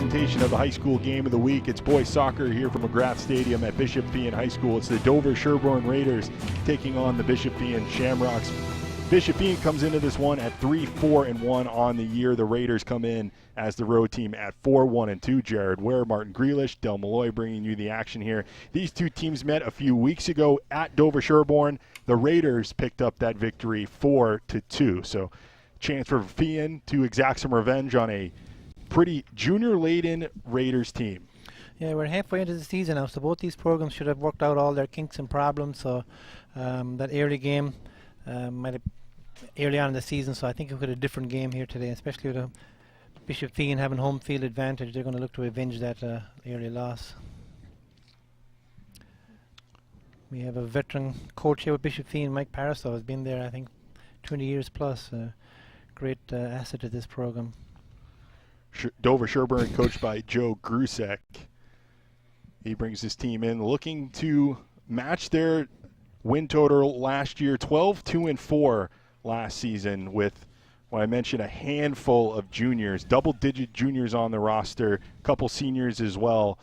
presentation of the high school game of the week. It's boys soccer here from McGrath Stadium at Bishop Feehan High School. It's the Dover Sherborne Raiders taking on the Bishop Feehan Shamrocks. Bishop Feehan comes into this one at 3-4-1 on the year. The Raiders come in as the road team at 4-1-2. Jared Ware, Martin Grealish, Del Malloy bringing you the action here. These two teams met a few weeks ago at Dover Sherborne. The Raiders picked up that victory 4-2. So chance for Feehan to exact some revenge on a pretty junior-laden Raiders team. Yeah, we're halfway into the season now, so both these programs should have worked out all their kinks and problems. So that early game might have early on in the season, so I think we've got a different game here today, especially with Bishop Feehan having home field advantage. They're going to look to avenge that early loss. We have a veteran coach here with Bishop Feehan, Mike Paraso, has been there, I think, 20 years plus. Great asset to this program. Dover Sherborne coached by Joe Grusek. He brings his team in looking to match their win total last year, 12-2-4 last season, with what I mentioned, a handful of juniors, double-digit juniors on the roster, a couple seniors as well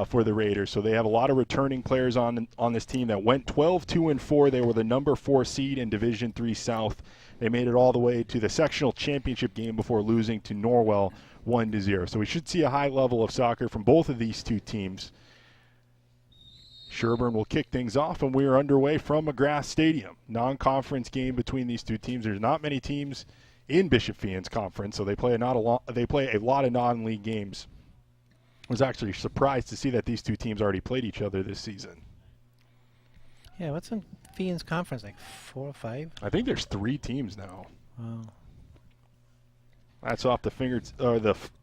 for the Raiders. So they have a lot of returning players on this team that went 12-2-4. They were the number 4 seed in Division III South. They made it all the way to the sectional championship game before losing to Norwell 1-0. So we should see a high level of soccer from both of these two teams. Sherborne will kick things off, and we are underway from McGrath Stadium. Non-conference game between these two teams. There's not many teams in Bishop Feehan's conference, so they play a lot of non-league games. I was actually surprised to see that these two teams already played each other this season. Yeah, what's in Feehan's conference, like 4 or 5? I think there's 3 teams now. Wow. That's off the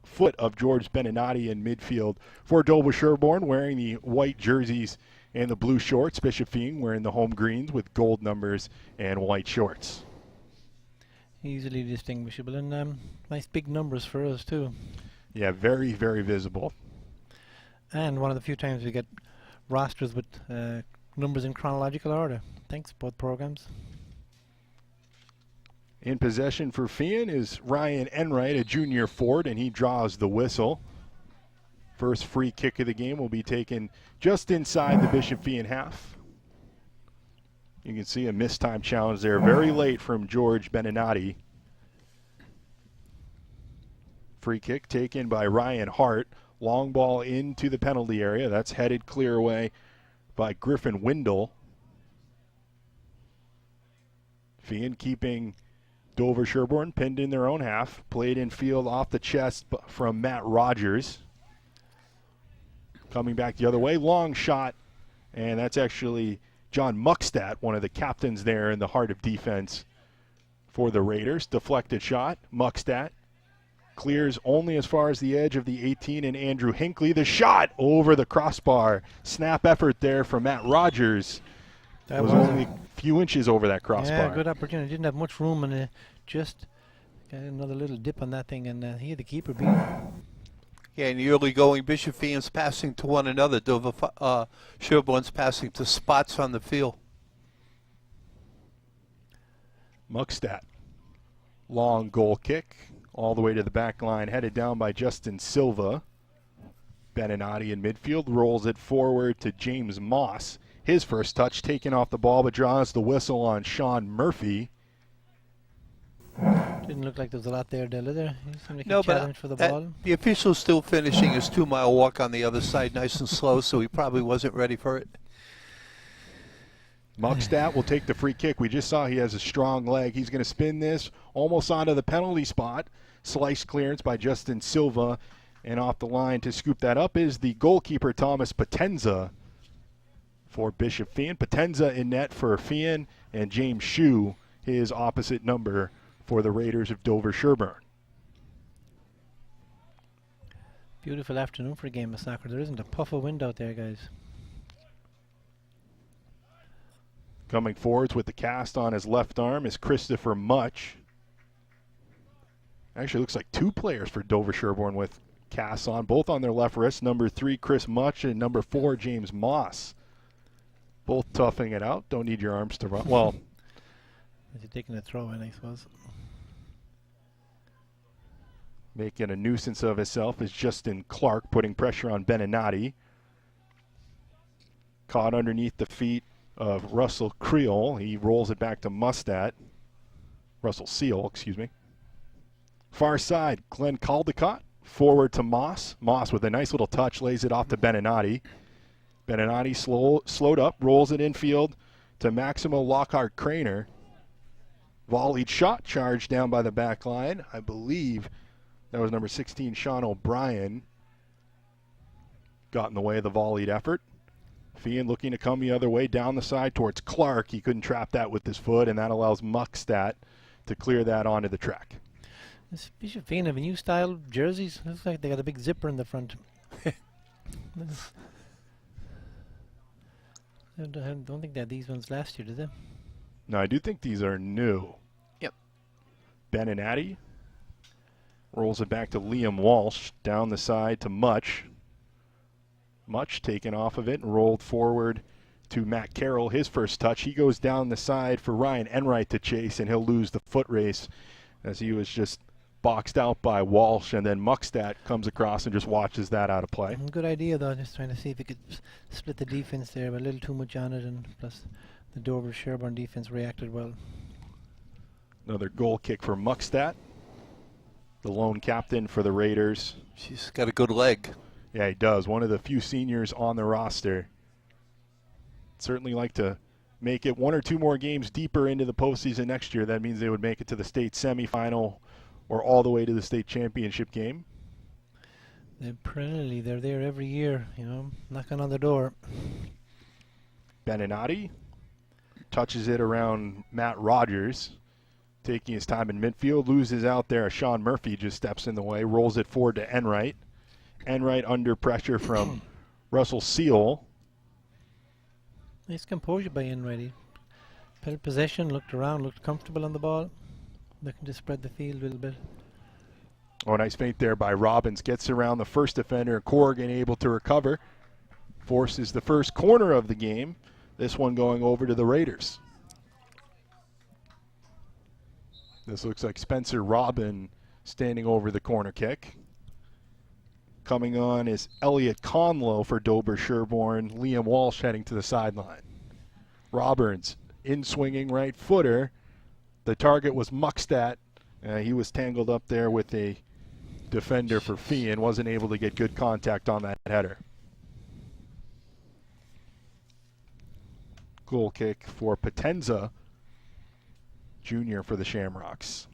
foot of George Beninati in midfield for Dover Sherborne, wearing the white jerseys and the blue shorts. Bishop Feehan wearing the home greens with gold numbers and white shorts. Easily distinguishable, and nice big numbers for us too. Yeah, very, very visible. And one of the few times we get rosters with numbers in chronological order. Thanks, both programs. In possession for Feehan is Ryan Enright, a junior forward, and he draws the whistle. First free kick of the game will be taken just inside the Bishop Feehan half. You can see a missed time challenge there very late from George Beninati. Free kick taken by Ryan Hart. Long ball into the penalty area. That's headed clear away by Griffin Windle. Feehan keeping Dover Sherborne pinned in their own half. Played in field off the chest from Matt Rogers. Coming back the other way, long shot, and that's actually John Muckstadt, one of the captains there in the heart of defense for the Raiders. Deflected shot, Muckstadt clears only as far as the edge of the 18, and Andrew Hinckley, the shot over the crossbar. Snap effort there from Matt Rogers. That was only a few inches over that crossbar. Yeah, good opportunity. Didn't have much room, and just got another little dip on that thing, and he had the keeper beat. Yeah, in the early going, Bishop Feehan's passing to one another. Dover Sherborne's passing to spots on the field. Muckstadt, long goal kick, all the way to the back line, headed down by Justin Silva. Beninati in midfield, rolls it forward to James Moss. His first touch taken off the ball, but draws the whistle on Sean Murphy. Didn't look like there was a lot there, did there? No, challenge for the ball. The official's still finishing his 2-mile walk on the other side, nice and slow, so he probably wasn't ready for it. Muckstadt will take the free kick. We just saw he has a strong leg. He's going to spin this almost onto the penalty spot. Slice clearance by Justin Silva. And off the line to scoop that up is the goalkeeper, Thomas Potenza, for Bishop Feehan. Potenza in net for Feehan, and James Shue, his opposite number, for the Raiders of Dover Sherborne. Beautiful afternoon for a game of soccer. There isn't a puff of wind out there, guys. Coming forwards with the cast on his left arm is Christopher Much. Actually looks like 2 players for Dover Sherborne with casts on, both on their left wrist. Number 3, Chris Much, and number 4, James Moss. Both toughing it out. Don't need your arms to run. Well, is he taking a throw in, I suppose? Making a nuisance of himself is Justin Clark, putting pressure on Beninati. Caught underneath the feet of Russell Creel. He rolls it back to Mustat. Russell Seal, excuse me. Far side, Glenn Caldecott. Forward to Moss. Moss with a nice little touch lays it off to Beninati. Beninati slowed up, rolls it infield to Maximo Lockhart Craner. Volleyed shot charged down by the back line. I believe that was number 16, Sean O'Brien. Got in the way of the volleyed effort. Feehan looking to come the other way down the side towards Clark. He couldn't trap that with his foot, and that allows Muckstadt to clear that onto the track. This Bishop Feehan have a new style jerseys. Looks like they got a big zipper in the front. I don't think they had these ones last year, did they? No, I do think these are new. Yep. Beninati rolls it back to Liam Walsh. Down the side to Much. Much taken off of it and rolled forward to Matt Carroll. His first touch. He goes down the side for Ryan Enright to chase, and he'll lose the foot race as he was just boxed out by Walsh, and then Muckstadt comes across and just watches that out of play. Good idea, though. Just trying to see if he could split the defense there, but a little too much on it, and plus the Dover Sherburne defense reacted well. Another goal kick for Muckstadt, the lone captain for the Raiders. She's got a good leg. Yeah, he does. One of the few seniors on the roster. Certainly like to make it one or two more games deeper into the postseason next year. That means they would make it to the state semifinal or all the way to the state championship game. Perennially, they're there every year, knocking on the door. Beninati touches it around Matt Rogers, taking his time in midfield, loses out there. Sean Murphy just steps in the way, rolls it forward to Enright. Enright under pressure from Russell Seal. Nice composure by Enright. He held possession, looked around, looked comfortable on the ball, looking to spread the field a little bit. Oh, nice feint there by Robbins. Gets around the first defender. Corrigan able to recover. Forces the first corner of the game. This one going over to the Raiders. This looks like Spencer Robin standing over the corner kick. Coming on is Elliot Conlow for Dover Sherborne. Liam Walsh heading to the sideline. Roberts in swinging right footer. The target was Muckstadt. He was tangled up there with a defender for Feehan. Wasn't able to get good contact on that header. Goal kick for Potenza Jr. for the Shamrocks.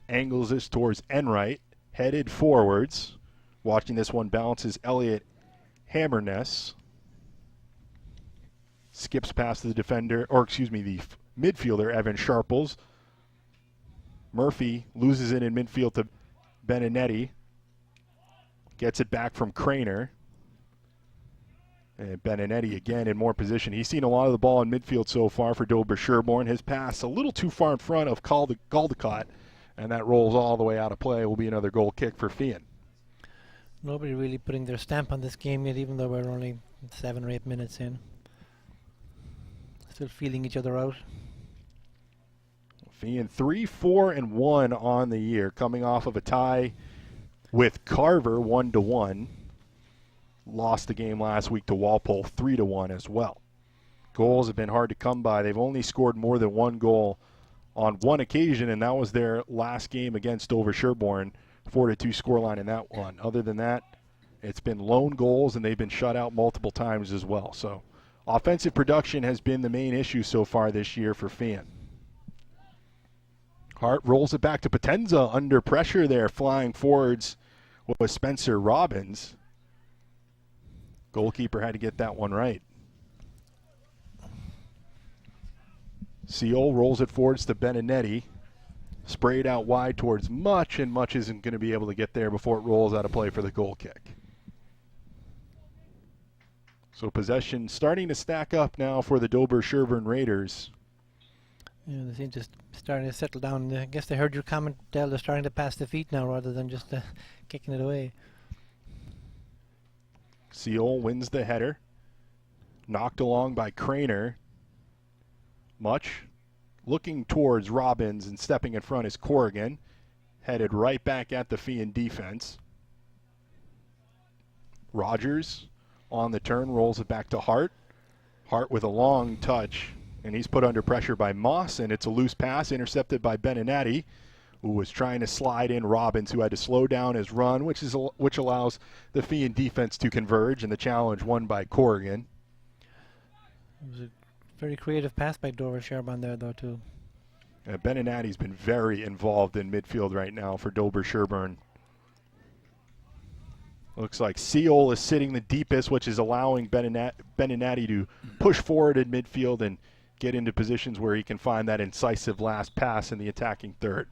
Angles this towards Enright, headed forwards. Watching this one bounces Elliot Hammerness. Skips past the defender, the midfielder, Evan Sharples. Murphy loses it in midfield to Beninetti. Gets it back from Craner. And Beninetti again in more position. He's seen a lot of the ball in midfield so far for Dover Sherborne. His pass a little too far in front of Caldecott. And that rolls all the way out of play. Will be another goal kick for Feehan. Nobody really putting their stamp on this game yet, even though we're only 7 or 8 minutes in. Still feeling each other out. Feehan 3-4-1 on the year, coming off of a tie with Carver 1-1. Lost the game last week to Walpole 3-1 as well. Goals have been hard to come by. They've only scored more than one goal on one occasion, and that was their last game against Dover Sherborne, 4-2 scoreline in that one. Other than that, it's been lone goals, and they've been shut out multiple times as well. So offensive production has been the main issue so far this year for Feehan. Hart rolls it back to Potenza under pressure there, flying forwards with Spencer Robbins. Goalkeeper had to get that one right. Seal rolls it forwards to Beninetti. Sprayed out wide towards Much, and Much isn't going to be able to get there before it rolls out of play for the goal kick. So possession starting to stack up now for the Dover Sherburne Raiders. Yeah, they seem just starting to settle down. I guess they heard your comment, Del. They're starting to pass the feet now rather than just kicking it away. Seal wins the header. Knocked along by Craner. much. Looking towards Robbins and stepping in front is Corrigan. Headed right back at the Feehan defense. Rogers on the turn, rolls it back to Hart. Hart with a long touch, and he's put under pressure by Moss, and it's a loose pass intercepted by Beninati, who was trying to slide in Robbins, who had to slow down his run, which allows the Feehan defense to converge, and the challenge won by Corrigan. It was a very creative pass by Dover Sherburne there, though, too. Beninati's been very involved in midfield right now for Dover Sherburne. Looks like Seal is sitting the deepest, which is allowing Beninati to push forward in midfield and get into positions where he can find that incisive last pass in the attacking third.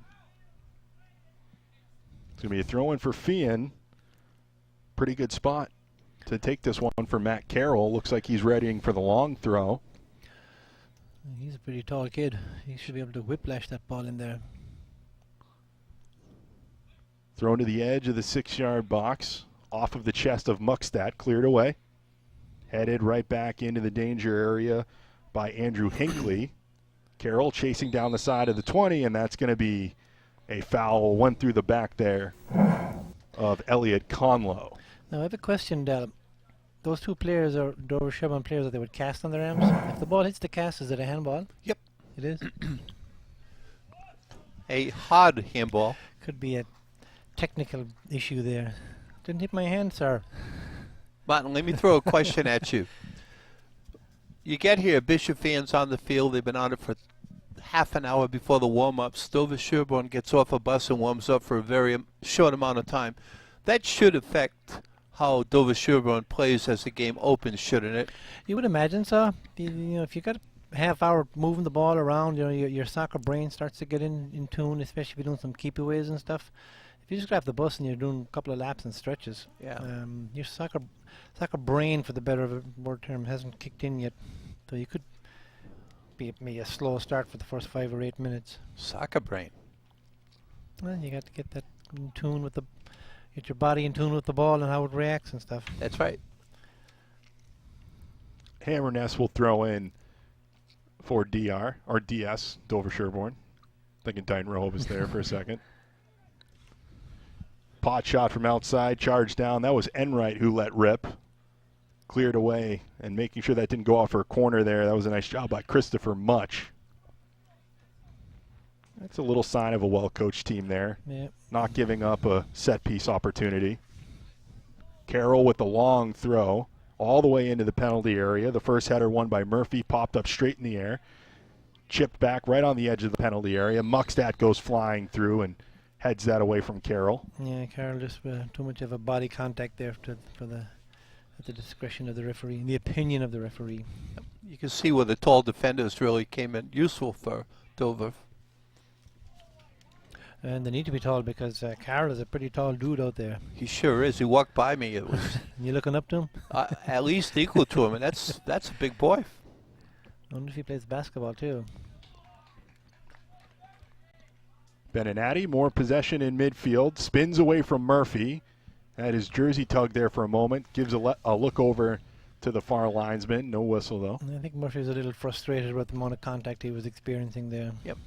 It's going to be a throw-in for Feehan. Pretty good spot to take this one for Matt Carroll. Looks like he's readying for the long throw. He's a pretty tall kid. He should be able to whiplash that ball in there. Thrown to the edge of the 6-yard box. Off of the chest of Muckstadt, cleared away. Headed right back into the danger area by Andrew Hinckley. Carroll chasing down the side of the 20, and that's going to be a foul. One through the back there of Elliot Conlow. Now, I have a question, Del. Those two players are Dover Sherburne players that they would cast on their arms. If the ball hits the cast, is it a handball? Yep. It is? A hard handball. Could be a technical issue there. Didn't hit my hand, sir. Martin, let me throw a question at you. You get here, Bishop fans on the field. They've been on it for half an hour before the warm-ups. Dover Sherburne gets off a bus and warms up for a very short amount of time. That should affect how Dover Sherburne plays as the game opens, shouldn't it? You would imagine so. You know, if you got a half hour moving the ball around, you know, your soccer brain starts to get in tune, especially if you're doing some keep-aways and stuff. If you just grab the bus and you're doing a couple of laps and stretches, your soccer brain, for the better of a word term, hasn't kicked in yet. So you could be maybe a slow start for the first 5 or 8 minutes. Soccer brain. Well, you got to get that in tune with get your body in tune with the ball and how it reacts and stuff. That's right. Hammerness will throw in for DR, or DS, Dover Sherburne. Thinking Dyton Rowe was there for a second. Pot shot from outside, charged down. That was Enright who let rip. Cleared away and making sure that didn't go off for a corner there. That was a nice job by Christopher Much. That's a little sign of a well-coached team there. Yeah. Not giving up a set-piece opportunity. Carroll with the long throw all the way into the penalty area. The first header won by Murphy, popped up straight in the air. Chipped back right on the edge of the penalty area. Muckstadt goes flying through and heads that away from Carroll. Yeah, Carroll just too much of a body contact there at the discretion of the referee, in the opinion of the referee. You can see where the tall defenders really came in useful for Dover. And they need to be tall because Carroll is a pretty tall dude out there. He sure is. He walked by me. It was You looking up to him? at least equal to him, and that's a big boy. I wonder if he plays basketball too. Beninati, more possession in midfield, spins away from Murphy. Had his jersey tugged there for a moment, gives a look over to the far linesman. No whistle, though. I think Murphy's a little frustrated with the amount of contact he was experiencing there. Yep.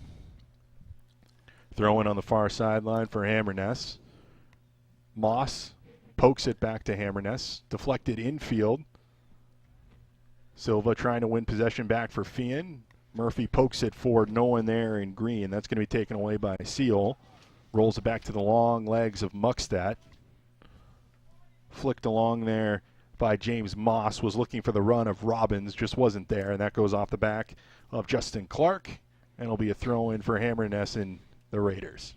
Throw in on the far sideline for Hammerness. Moss pokes it back to Hammerness. Deflected infield. Silva trying to win possession back for Feehan. Murphy pokes it forward, no one there in green. That's going to be taken away by Seal. Rolls it back to the long legs of Muckstadt. Flicked along there by James Moss. Was looking for the run of Robbins, just wasn't there. And that goes off the back of Justin Clark. And it'll be a throw in for Hammerness and the Raiders.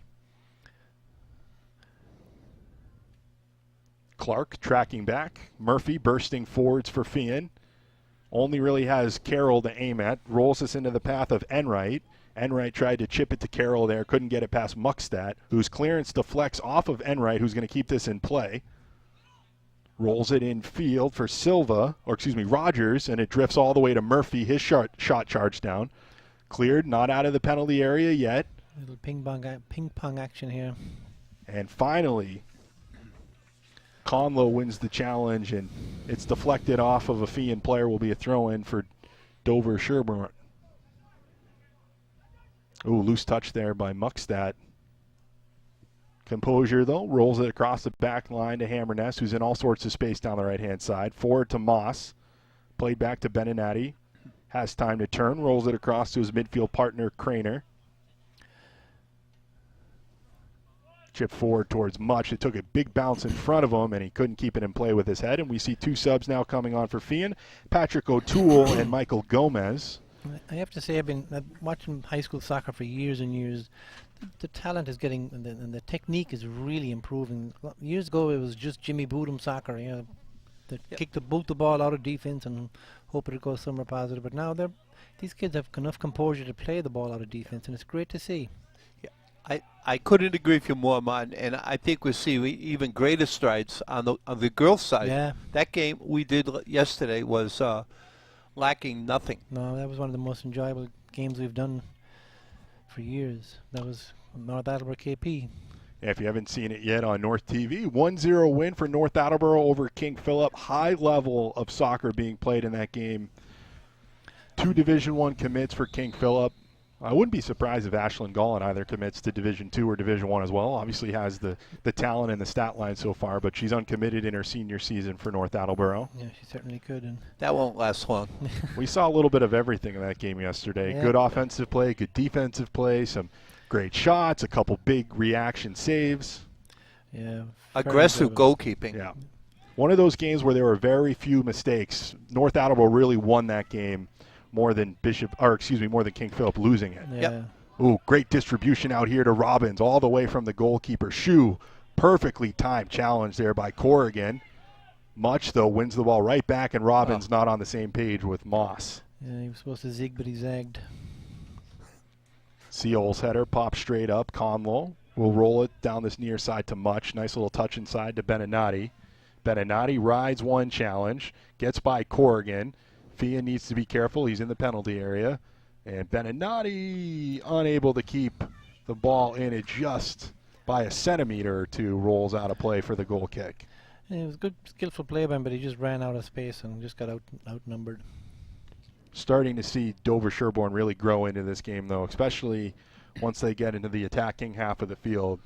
Clark tracking back. Murphy bursting forwards for Feehan. Only really has Carroll to aim at. Rolls us into the path of Enright. Enright tried to chip it to Carroll there. Couldn't get it past Muckstadt, whose clearance deflects off of Enright, who's going to keep this in play. Rolls it in field for Rogers, and it drifts all the way to Murphy. His shot charged down. Cleared, not out of the penalty area yet. Little ping pong action here. And finally, Conlow wins the challenge, and it's deflected off of a Feehan player. Will be a throw-in for Dover Sherburne. Ooh, loose touch there by Muckstadt. Composure, though, rolls it across the back line to Hammerness, who's in all sorts of space down the right-hand side. Forward to Moss. Played back to Beninati. Has time to turn. Rolls it across to his midfield partner, Craner. Chip forward towards Much. It took a big bounce in front of him, and he couldn't keep it in play with his head. And we see two subs now coming on for Feehan. Patrick O'Toole and Michael Gomez. I have to say, I've been watching high school soccer for years and years. The talent is getting, and the technique is really improving. Years ago, it was just Jimmy Boodham soccer. Kick the boot the ball out of defense and hope it goes somewhere positive. But now these kids have enough composure to play the ball out of defense, and it's great to see. Yeah, I couldn't agree with you more, Martin. And I think we'll see even greater strides on the girls' side. Yeah. That game we did yesterday was lacking nothing. No, that was one of the most enjoyable games we've done for years. That was North Attleboro KP. If you haven't seen it yet on North TV, 1-0 win for North Attleboro over King Philip. High level of soccer being played in that game. 2 Division I commits for King Philip. I wouldn't be surprised if Ashlyn Gallen either commits to Division II or Division I as well. Obviously has the talent and the stat line so far, but she's uncommitted in her senior season for North Attleboro. Yeah, she certainly could. And that won't last long. We saw a little bit of everything in that game yesterday. Yeah. Good offensive play, good defensive play, some great shots, a couple big reaction saves. Yeah. Aggressive goalkeeping. Yeah. One of those games where there were very few mistakes. North Attleboro really won that game more than more than King Philip losing it. Yeah. Yep. Ooh, great distribution out here to Robbins, all the way from the goalkeeper. Shu, perfectly timed challenge there by Corrigan. Much, though, wins the ball right back, and Robbins not on the same page with Moss. Yeah, he was supposed to zig, but he zagged. Seol's header pops straight up. Conlow will roll it down this near side to Much. Nice little touch inside to Beninati. Beninati rides one challenge, gets by Corrigan. Feehan needs to be careful. He's in the penalty area. And Beninati, unable to keep the ball in it just by a centimeter or two, rolls out of play for the goal kick. Yeah, it was good, skillful play by him, but he just ran out of space and just got outnumbered. Starting to see Dover Sherborne really grow into this game, though, especially once they get into the attacking half of the field.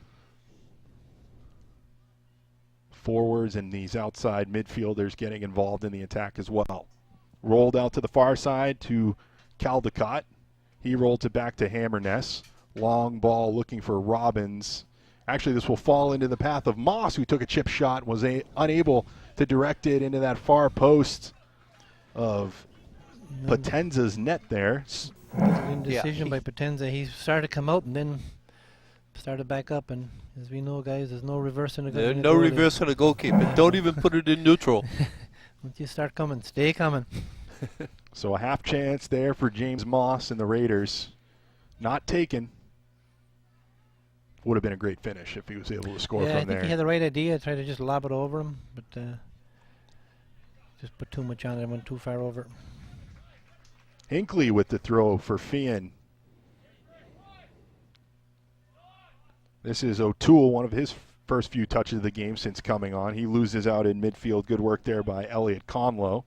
Forwards and these outside midfielders getting involved in the attack as well. Rolled out to the far side to Caldecott. He rolled it back to Hammerness. Long ball looking for Robbins. Actually, this will fall into the path of Moss, who took a chip shot, was unable to direct it into that far post of Potenza's net there. Indecision by Potenza. He started to come out and then started back up. And as we know, guys, there's no reversing a goal. There's no reversing a goalkeeper. Don't even put it in neutral. Once you start coming, stay coming. So a half chance there for James Moss and the Raiders. Not taken. Would have been a great finish if he was able to score from there. I think he had the right idea. Tried to just lob it over him, but just put too much on it and went too far over. Hinckley with the throw for Feehan. This is O'Toole, one of his first few touches of the game since coming on. He loses out in midfield. Good work there by Elliot Conlow.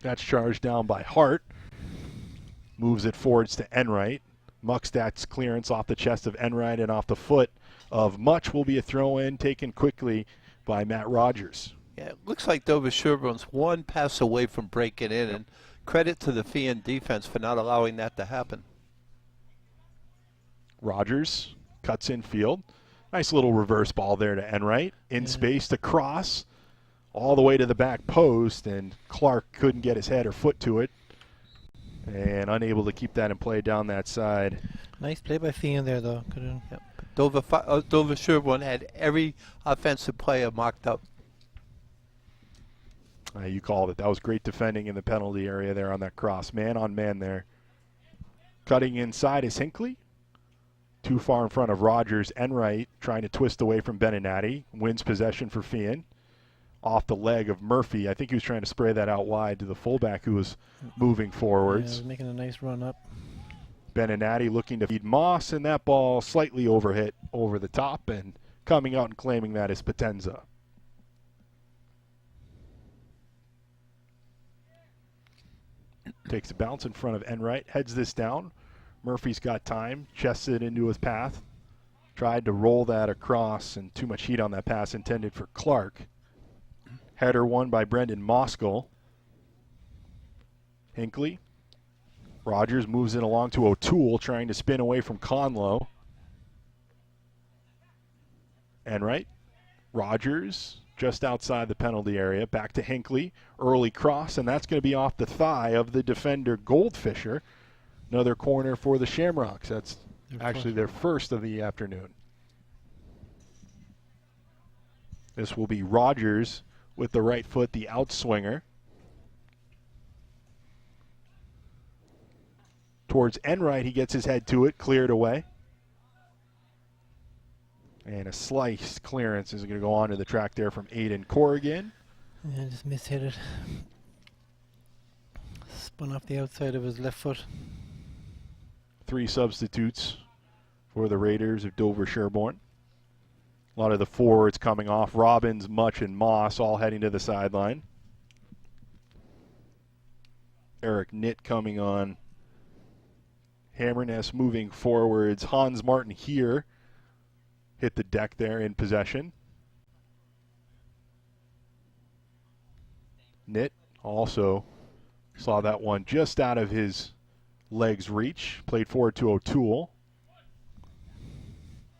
That's charged down by Hart. Moves it forwards to Enright. Muckstadt's clearance off the chest of Enright and off the foot of Much will be a throw-in taken quickly by Matt Rogers. Yeah, it looks like Dover Sherborne's one pass away from breaking in, and credit to the Feehan defense for not allowing that to happen. Rogers cuts in field. Nice little reverse ball there to Enright. In space to cross all the way to the back post, and Clark couldn't get his head or foot to it. And unable to keep that in play down that side. Nice play by Feehan there, though. Yep. Dover Sherborne had every offensive player marked up. You called it. That was great defending in the penalty area there on that cross. Man on man there. Cutting inside is Hinckley. Too far in front of Rogers. Enright trying to twist away from Beninati. Wins possession for Feehan. Off the leg of Murphy. I think he was trying to spray that out wide to the fullback who was moving forwards. Yeah, was making a nice run up. Beninati looking to feed Moss, and that ball slightly overhit over the top, and coming out and claiming that is Potenza. Takes a bounce in front of Enright, heads this down. Murphy's got time, chests it into his path. Tried to roll that across, and too much heat on that pass intended for Clark. Header won by Brendan Moskal. Hinckley. Rogers moves it along to O'Toole, trying to spin away from Conlow. Enright. Rogers just outside the penalty area. Back to Hinckley. Early cross, and that's going to be off the thigh of the defender Goldfisher. Another corner for the Shamrocks. That's actually their first of the afternoon. This will be Rogers with the right foot, the outswinger. Towards Enright, he gets his head to it, cleared away. And a slice clearance is going to go onto the track there from Aiden Corrigan. Yeah, just mishit it. Spun off the outside of his left foot. 3 substitutes for the Raiders of Dover Sherborne. A lot of the forwards coming off. Robbins, Much, and Moss all heading to the sideline. Eric Nitt coming on. Hammerness moving forwards. Hans Martin here. Hit the deck there in possession. Nitt also saw that one just out of his legs reach. Played forward to O'Toole.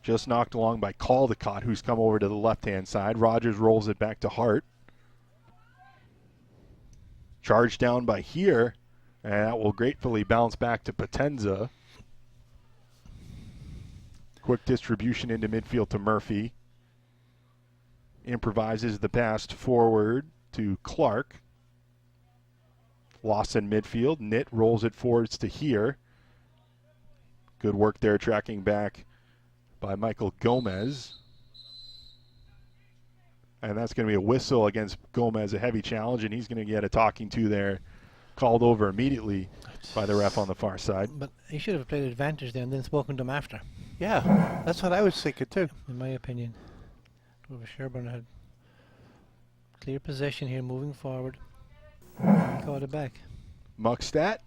Just knocked along by Caldecott, who's come over to the left-hand side. Rogers rolls it back to Hart. Charged down by here, and that will gratefully bounce back to Potenza. Quick distribution into midfield to Murphy. Improvises the pass forward to Clark. Loss in midfield. Nitt rolls it forwards to here. Good work there tracking back by Michael Gomez. And that's going to be a whistle against Gomez, a heavy challenge, and he's going to get a talking to there, called over immediately by the ref on the far side. But he should have played advantage there and then spoken to him after, Yeah, that's what I was thinking too. in my opinion. Dover Sherburne had clear possession here, moving forward. He caught it back. Muckstadt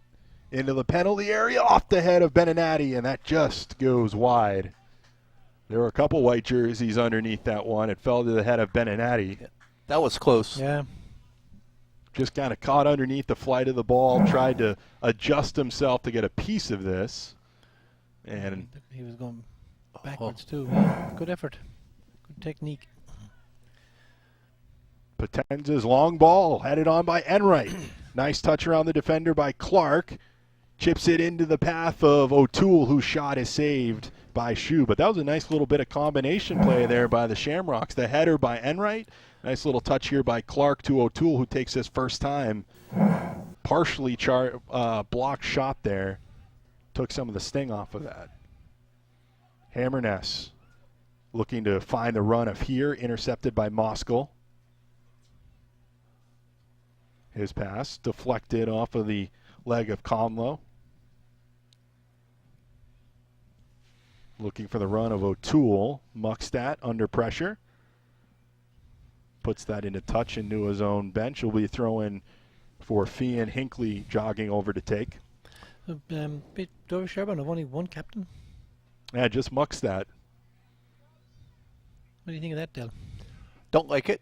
into the penalty area, off the head of Beninati, and that just goes wide. There were a couple white jerseys underneath that one. It fell to the head of Beninati. That was close. Yeah. Just kind of caught underneath the flight of the ball, tried to adjust himself to get a piece of this. And He was going backwards too. Yeah. Good effort. Good technique. Potenza's long ball headed on by Enright. Nice touch around the defender by Clark. Chips it into the path of O'Toole, whose shot is saved by Shu. But that was a nice little bit of combination play there by the Shamrocks. The header by Enright. Nice little touch here by Clark to O'Toole, who takes his first time. Partially blocked shot there. Took some of the sting off of that. Hammerness looking to find the run of here. Intercepted by Moskal. His pass deflected off of the leg of Conlow. Looking for the run of O'Toole. Muckstadt under pressure. Puts that into touch into his own bench. Will be throwing for Feehan. Hinckley jogging over to take. Dover Sherburne have only one captain. Yeah, just Muckstadt. What do you think of that, Del? Don't like it.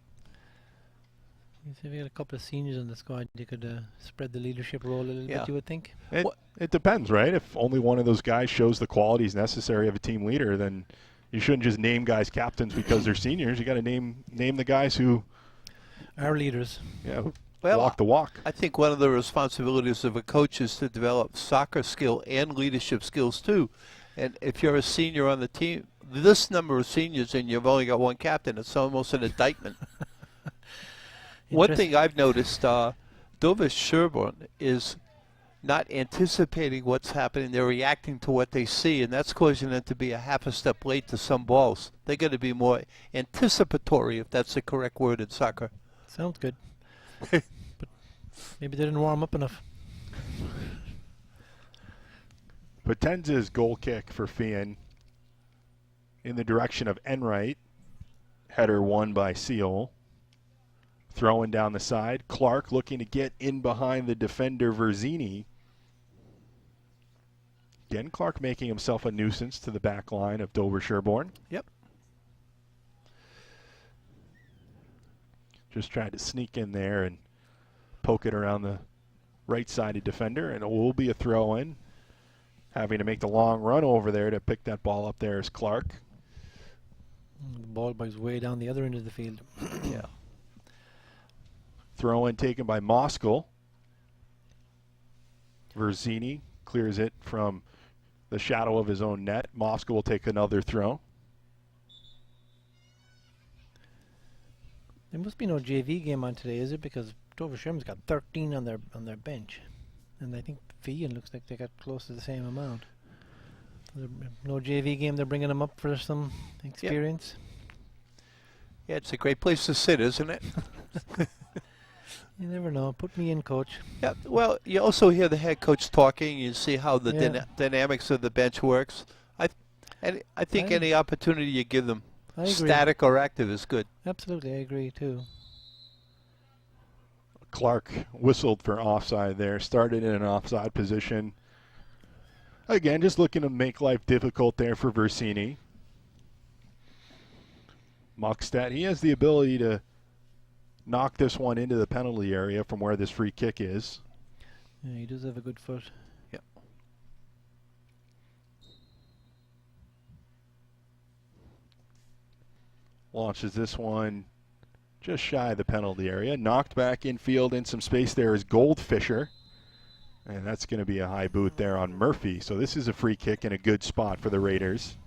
If you had a couple of seniors on the squad, you could spread the leadership role a little Yeah. bit, you would think. It depends, right? If only one of those guys shows the qualities necessary of a team leader, then you shouldn't just name guys captains because they're seniors. You got to name the guys who Our leaders. who Well, walk the walk. I think one of the responsibilities of a coach is to develop soccer skill and leadership skills too. And if you're a senior on the team, this number of seniors and you've only got one captain, it's almost an indictment. One thing I've noticed, Dover Sherborne is not anticipating what's happening. They're reacting to what they see, and that's causing them to be a half a step late to some balls. They're going to be more anticipatory, if that's the correct word in soccer. Sounds good. But maybe they didn't warm up enough. Potenza's goal kick for Feehan in the direction of Enright. Header won by Seal. Throwing down the side. Clark looking to get in behind the defender Verzini. Again, Clark making himself a nuisance to the back line of Dover Sherborne. Yep. Just tried to sneak in there and poke it around the right-sided defender, and it will be a throw-in. Having to make the long run over there to pick that ball up there is Clark. The ball boys way down the other end of the field. Yeah. Throw-in taken by Moskal. Verzini clears it from the shadow of his own net. Moskal will take another throw. There must be no JV game on today, is it? Because Dover Sherman's got 13 on their bench, and I think Feehan looks like they got close to the same amount. No JV game. They're bringing them up for some experience. Yeah, it's a great place to sit, isn't it? You never know. Put me in, coach. Yeah. Well, you also hear the head coach talking. You see how the dynamics of the bench works. I think any opportunity you give them, I agree. static or active, is good. Absolutely, I agree too. Clark whistled for offside there. Started in an offside position. Again, just looking to make life difficult there for Versini. Muckstedt, he has the ability to knock this one into the penalty area from where this free kick is. Yeah, he does have a good foot. Yep. Launches this one just shy of the penalty area. Knocked back infield in some space there is Goldfisher. And that's going to be a high boot there on Murphy. So this is a free kick in a good spot for the Raiders.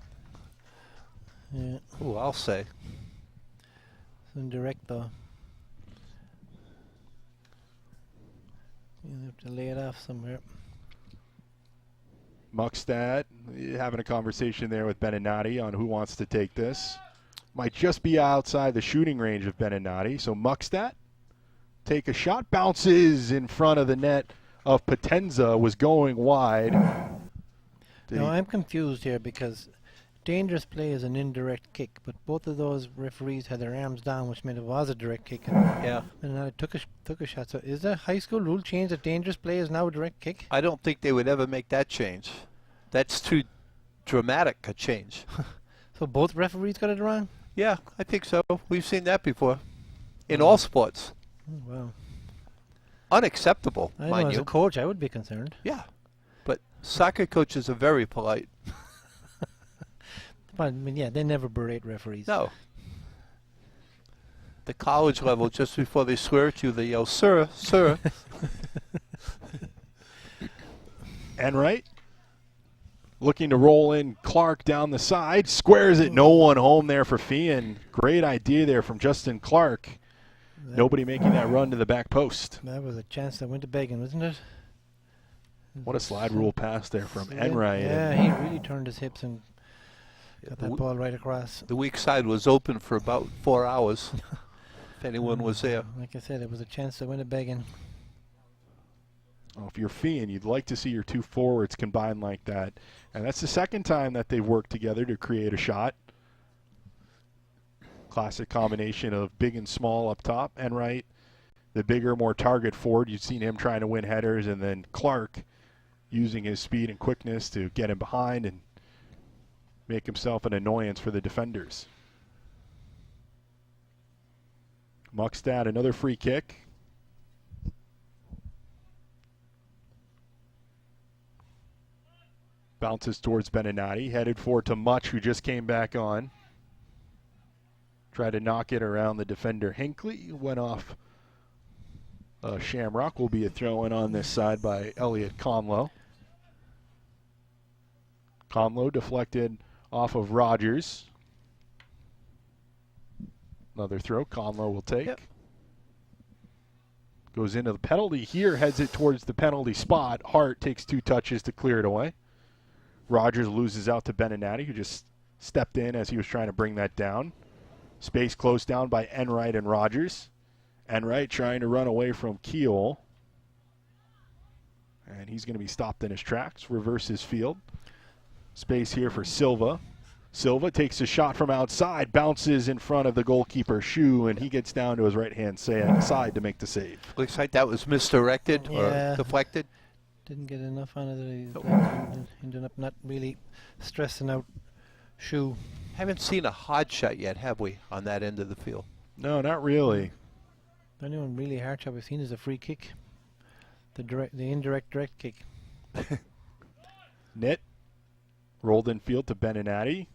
Yeah. Ooh, I'll say. It's indirect though. You have to lay it off somewhere. Muckstedt having a conversation there with Beninati on who wants to take this. Might just be outside the shooting range of Beninati. So Muckstedt take a shot, bounces in front of the net of Potenza, was going wide. No, I'm confused here because dangerous play is an indirect kick, but both of those referees had their arms down, which meant it was a direct kick. Yeah. And I took a shot. So is that high school rule change that dangerous play is now a direct kick? I don't think they would ever make that change. That's too dramatic a change. So both referees got it wrong? Yeah, I think so. We've seen that before. In all sports. Oh, wow. Unacceptable, I know mind as you. a coach I would be concerned. Yeah. But soccer coaches are very polite. But I mean, yeah, they never berate referees. No. The college level, just before they swear at you, they yell, "Sir, sir." Enright looking to roll in Clark down the side. Squares it. No one home there for Feehan. Great idea there from Justin Clark. Nobody making that run to the back post. That was a chance that went to begging, wasn't it? What a slide rule pass there from Enright. Yeah, he really turned his hips and got that The ball right across. The weak side was open for about 4 hours, if anyone was there. Like I said, it was a chance that went to begging. If you're Feehan, you'd like to see your two forwards combined like that. And that's the second time that they've worked together to create a shot. Classic combination of big and small up top. Enright, the bigger, more target forward. You've seen him trying to win headers, and then Clark using his speed and quickness to get him behind and make himself an annoyance for the defenders. Muckstedt, another free kick. Bounces towards Beninati, headed for to Much, who just came back on. Tried to knock it around the defender Hinckley. Went off Shamrock. Will be a throw-in on this side by Elliot Conlow. Conlow deflected off of Rogers. Another throw. Conlow will take. Yep. Goes into the penalty here, heads it towards the penalty spot. Hart takes 2 touches to clear it away. Rogers loses out to Beninati, who just stepped in as he was trying to bring that down. Space closed down by Enright and Rogers. Enright trying to run away from Keel. And he's going to be stopped in his tracks. Reverses field. Space here for Silva. Silva takes a shot from outside, bounces in front of the goalkeeper Shu, and he gets down to his right-hand side to make the save. Looks like that was misdirected Yeah. or deflected. Didn't get enough on it. Nope. Ended up not really stressing out Shoe. Haven't seen a hard shot yet, have we, on that end of the field? No, not really. The only one really hard shot we've seen is a free kick. The indirect direct kick. Nit rolled in field to Beninati.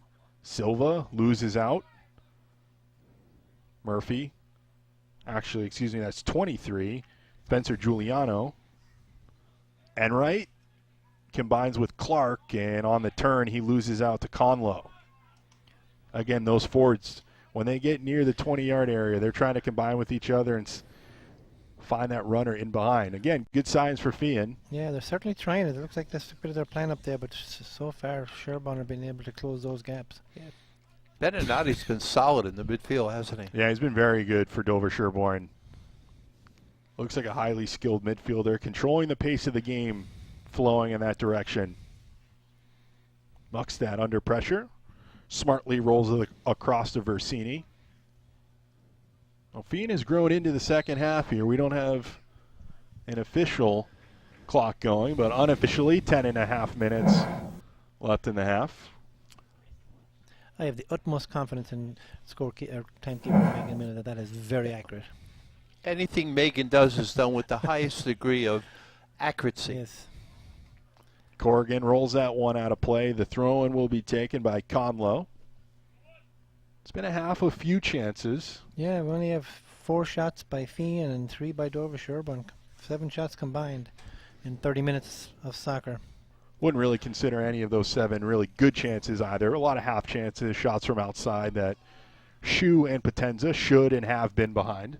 Silva loses out. Murphy. Actually, excuse me, that's 23. Spencer Giuliano. Enright combines with Clark, and on the turn, he loses out to Conlow. Again, those forwards, when they get near the 20-yard area, they're trying to combine with each other and find that runner in behind. Again, good signs for Feehan. Yeah, they're certainly trying it. It looks like that's a bit of their plan up there, but so far, Sherborne have been able to close those gaps. Yeah. Beninati's been solid in the midfield, hasn't he? Yeah, he's been very good for Dover Sherborne. Looks like a highly skilled midfielder, controlling the pace of the game, flowing in that direction. Muckstad under pressure. Smartly rolls it across to Versini. Well, Feehan has grown into the second half here. We don't have an official clock going, but unofficially, 10.5 minutes left in the half. I have the utmost confidence in timekeeper Megan Miller that is very accurate. Anything Megan does is done with the highest degree of accuracy. Yes. Corrigan rolls that one out of play. The throw-in will be taken by Conlow. It's been a half of few chances. Yeah, we only have 4 shots by Feehan and 3 by Dover Sherborne. 7 shots combined in 30 minutes of soccer. Wouldn't really consider any of those 7 really good chances either. A lot of half chances, shots from outside that Shu and Potenza should and have been behind.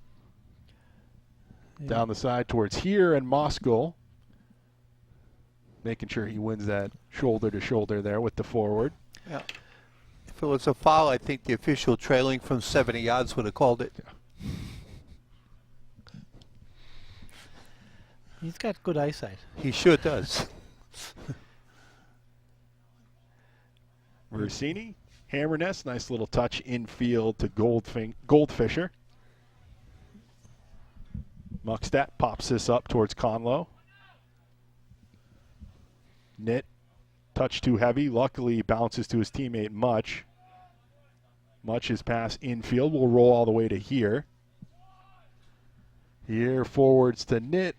Yeah. Down the side towards here, and Moskal making sure he wins that shoulder to shoulder there with the forward. Yeah. If it was a foul, I think the official trailing from 70 yards would have called it. Yeah. He's got good eyesight. He sure does. Versini, Hammernest, nice little touch infield to Goldfisher. Muckstad pops this up towards Conlow. Nit, touch too heavy. Luckily, bounces to his teammate Much. Much's pass infield will roll all the way to here. Here forwards to Nit.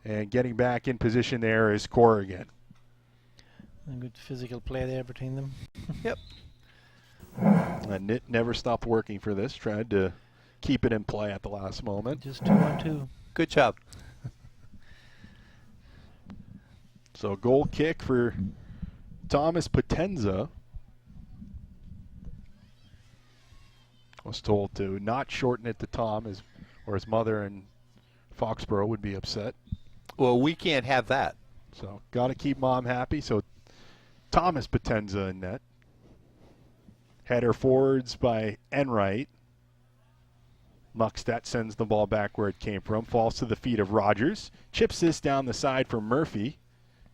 And getting back in position there is Corrigan. A good physical play there between them. Yep. And Nit never stopped working for this. Tried to keep it in play at the last moment. Just 2-on-2. Good job. So goal kick for Thomas Potenza. Was told to not shorten it to Tom, or his mother in Foxborough would be upset. Well, we can't have that. So got to keep Mom happy. So Thomas Potenza in net. Header forwards by Enright. Muckstad sends the ball back where it came from. Falls to the feet of Rogers. Chips this down the side for Murphy.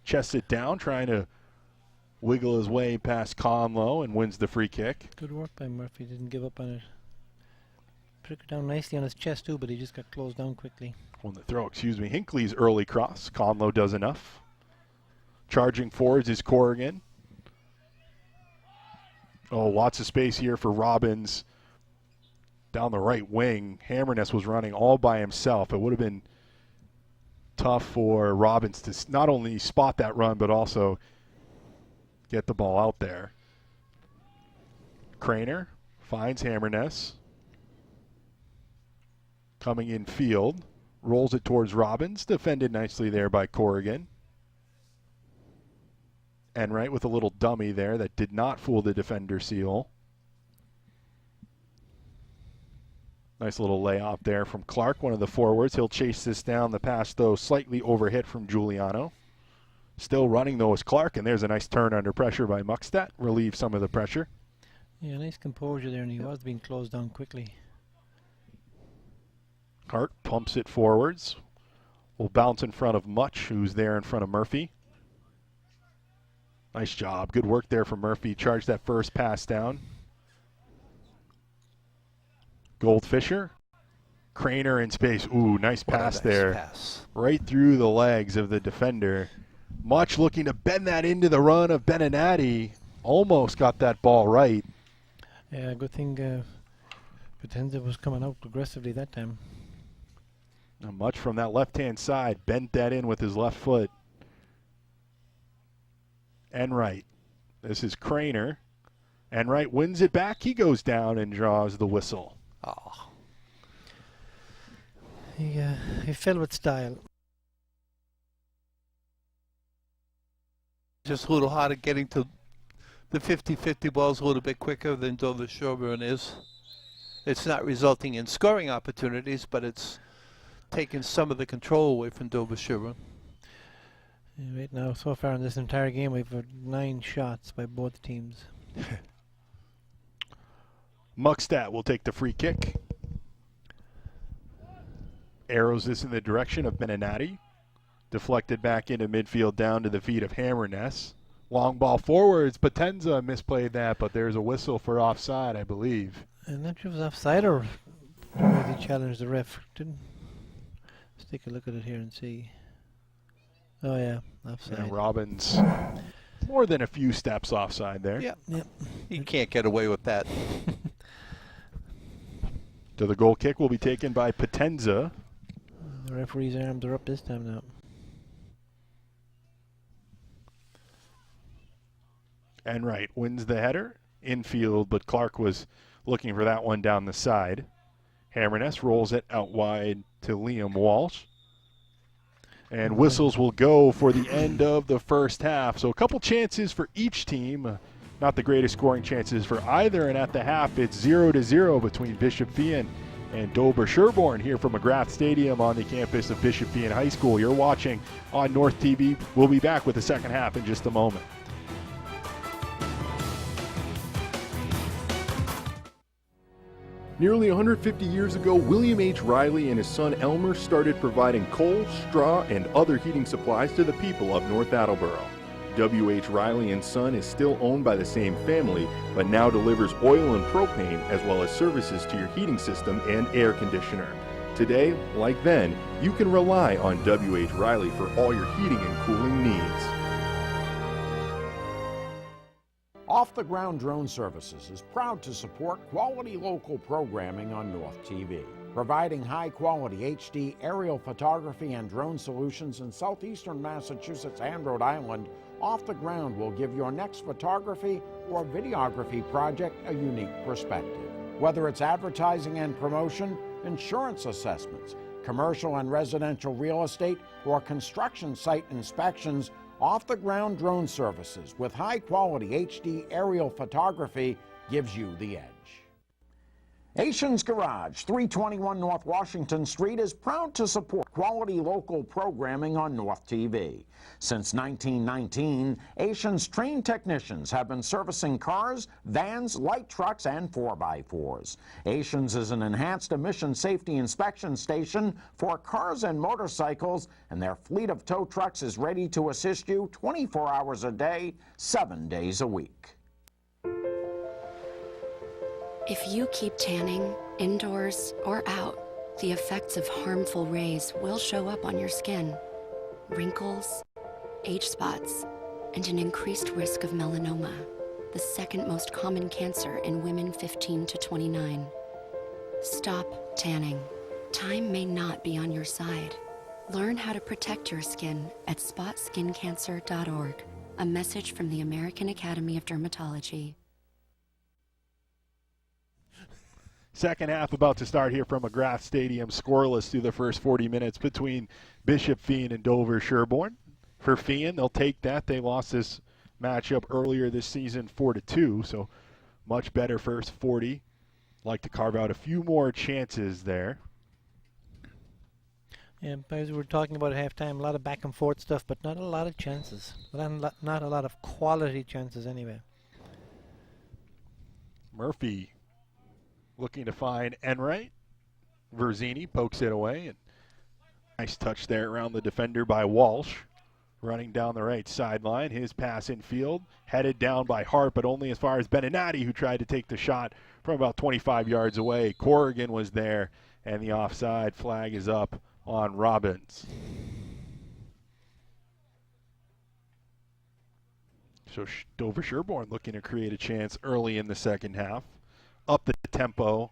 Chests it down, trying to wiggle his way past Conlow and wins the free kick. Good work by Murphy. Didn't give up on it. Took it down nicely on his chest too, but he just got closed down quickly. On the throw, Hinckley's early cross. Conlow does enough. Charging forwards is Corrigan. Oh, lots of space here for Robbins. Down the right wing, Hammernest was running all by himself. It would have been tough for Robbins to not only spot that run, but also get the ball out there. Craner finds Hammernest. Coming in field, rolls it towards Robbins. Defended nicely there by Corrigan. Enright with a little dummy there that did not fool the defender seal. Nice little layoff there from Clark, one of the forwards. He'll chase this down. The pass, though, slightly overhit from Giuliano. Still running, though, is Clark, and there's a nice turn under pressure by Muckstad. Relieve some of the pressure. Yeah, nice composure there, and he was being closed down quickly. Hart pumps it forwards. Will bounce in front of Much, who's there in front of Murphy. Nice job. Good work there from Murphy. Charged that first pass down. Goldfisher. Craner in space. Ooh, nice pass there. Pass. Right through the legs of the defender. Much looking to bend that into the run of Beninati. Almost got that ball right. Yeah, good thing Potenza was coming out aggressively that time. And Much from that left-hand side. Bent that in with his left foot. Enright. This is Craner. Enright wins it back. He goes down and draws the whistle. Oh. He fell with style. Just a little harder getting to the 50-50 balls a little bit quicker than Dover Sherburne is. It's not resulting in scoring opportunities, but it's taking some of the control away from Dover Sherburne. Right now, so far in this entire game, we've had 9 shots by both teams. Muckstadt will take the free kick. Arrows this in the direction of Beninati. Deflected back into midfield down to the feet of Hammerness. Long ball forwards. Potenza misplayed that, but there's a whistle for offside, I believe. And that was offside or did he challenge the ref? Didn't. Let's take a look at it here and see. Oh yeah, offside. And Robbins more than a few steps offside there. Yeah. Yep. You can't get away with that. So the goal kick will be taken by Potenza. The referee's arms are up this time now. Enright wins the header. Infield, but Clark was looking for that one down the side. Hammerness rolls it out wide to Liam Walsh. And whistles will go for the end of the first half. So a couple chances for each team. Not the greatest scoring chances for either. And at the half, it's 0-0 between Bishop Feehan and Dover Sherborne here from McGrath Stadium on the campus of Bishop Feehan High School. You're watching on North TV. We'll be back with the second half in just a moment. Nearly 150 years ago, William H. Riley and his son Elmer started providing coal, straw, and other heating supplies to the people of North Attleboro. W.H. Riley and Son is still owned by the same family, but now delivers oil and propane as well as services to your heating system and air conditioner. Today, like then, you can rely on W.H. Riley for all your heating and cooling needs. Off the Ground Drone Services is proud to support quality local programming on North TV. Providing high-quality HD aerial photography and drone solutions in southeastern Massachusetts and Rhode Island, Off the Ground will give your next photography or videography project a unique perspective. Whether it's advertising and promotion, insurance assessments, commercial and residential real estate, or construction site inspections, Off the Ground Drone Services with high-quality HD aerial photography gives you the edge. Asian's Garage, 321 North Washington Street, is proud to support quality local programming on North TV. Since 1919, Asian's trained technicians have been servicing cars, vans, light trucks, and 4x4s. Asian's is an enhanced emission safety inspection station for cars and motorcycles, and their fleet of tow trucks is ready to assist you 24 hours a day, 7 days a week. If you keep tanning, indoors or out, the effects of harmful rays will show up on your skin. Wrinkles, age spots, and an increased risk of melanoma, the second most common cancer in women 15 to 29. Stop tanning. Time may not be on your side. Learn how to protect your skin at spotskincancer.org. A message from the American Academy of Dermatology. Second half about to start here from McGrath Stadium. Scoreless through the first 40 minutes between Bishop Feehan and Dover Sherborne. For Feehan, they'll take that. They lost this matchup earlier this season 4-2, so much better first 40. Like to carve out a few more chances there. Yeah, as we were talking about at halftime, a lot of back and forth stuff, but not a lot of chances. Not a lot of quality chances anyway. Murphy looking to find Enright. Verzini pokes it away. And nice touch there around the defender by Walsh. Running down the right sideline. His pass in field. Headed down by Hart, but only as far as Beninati, who tried to take the shot from about 25 yards away. Corrigan was there, and the offside flag is up on Robbins. So Dover Sherborne looking to create a chance early in the second half. Up the tempo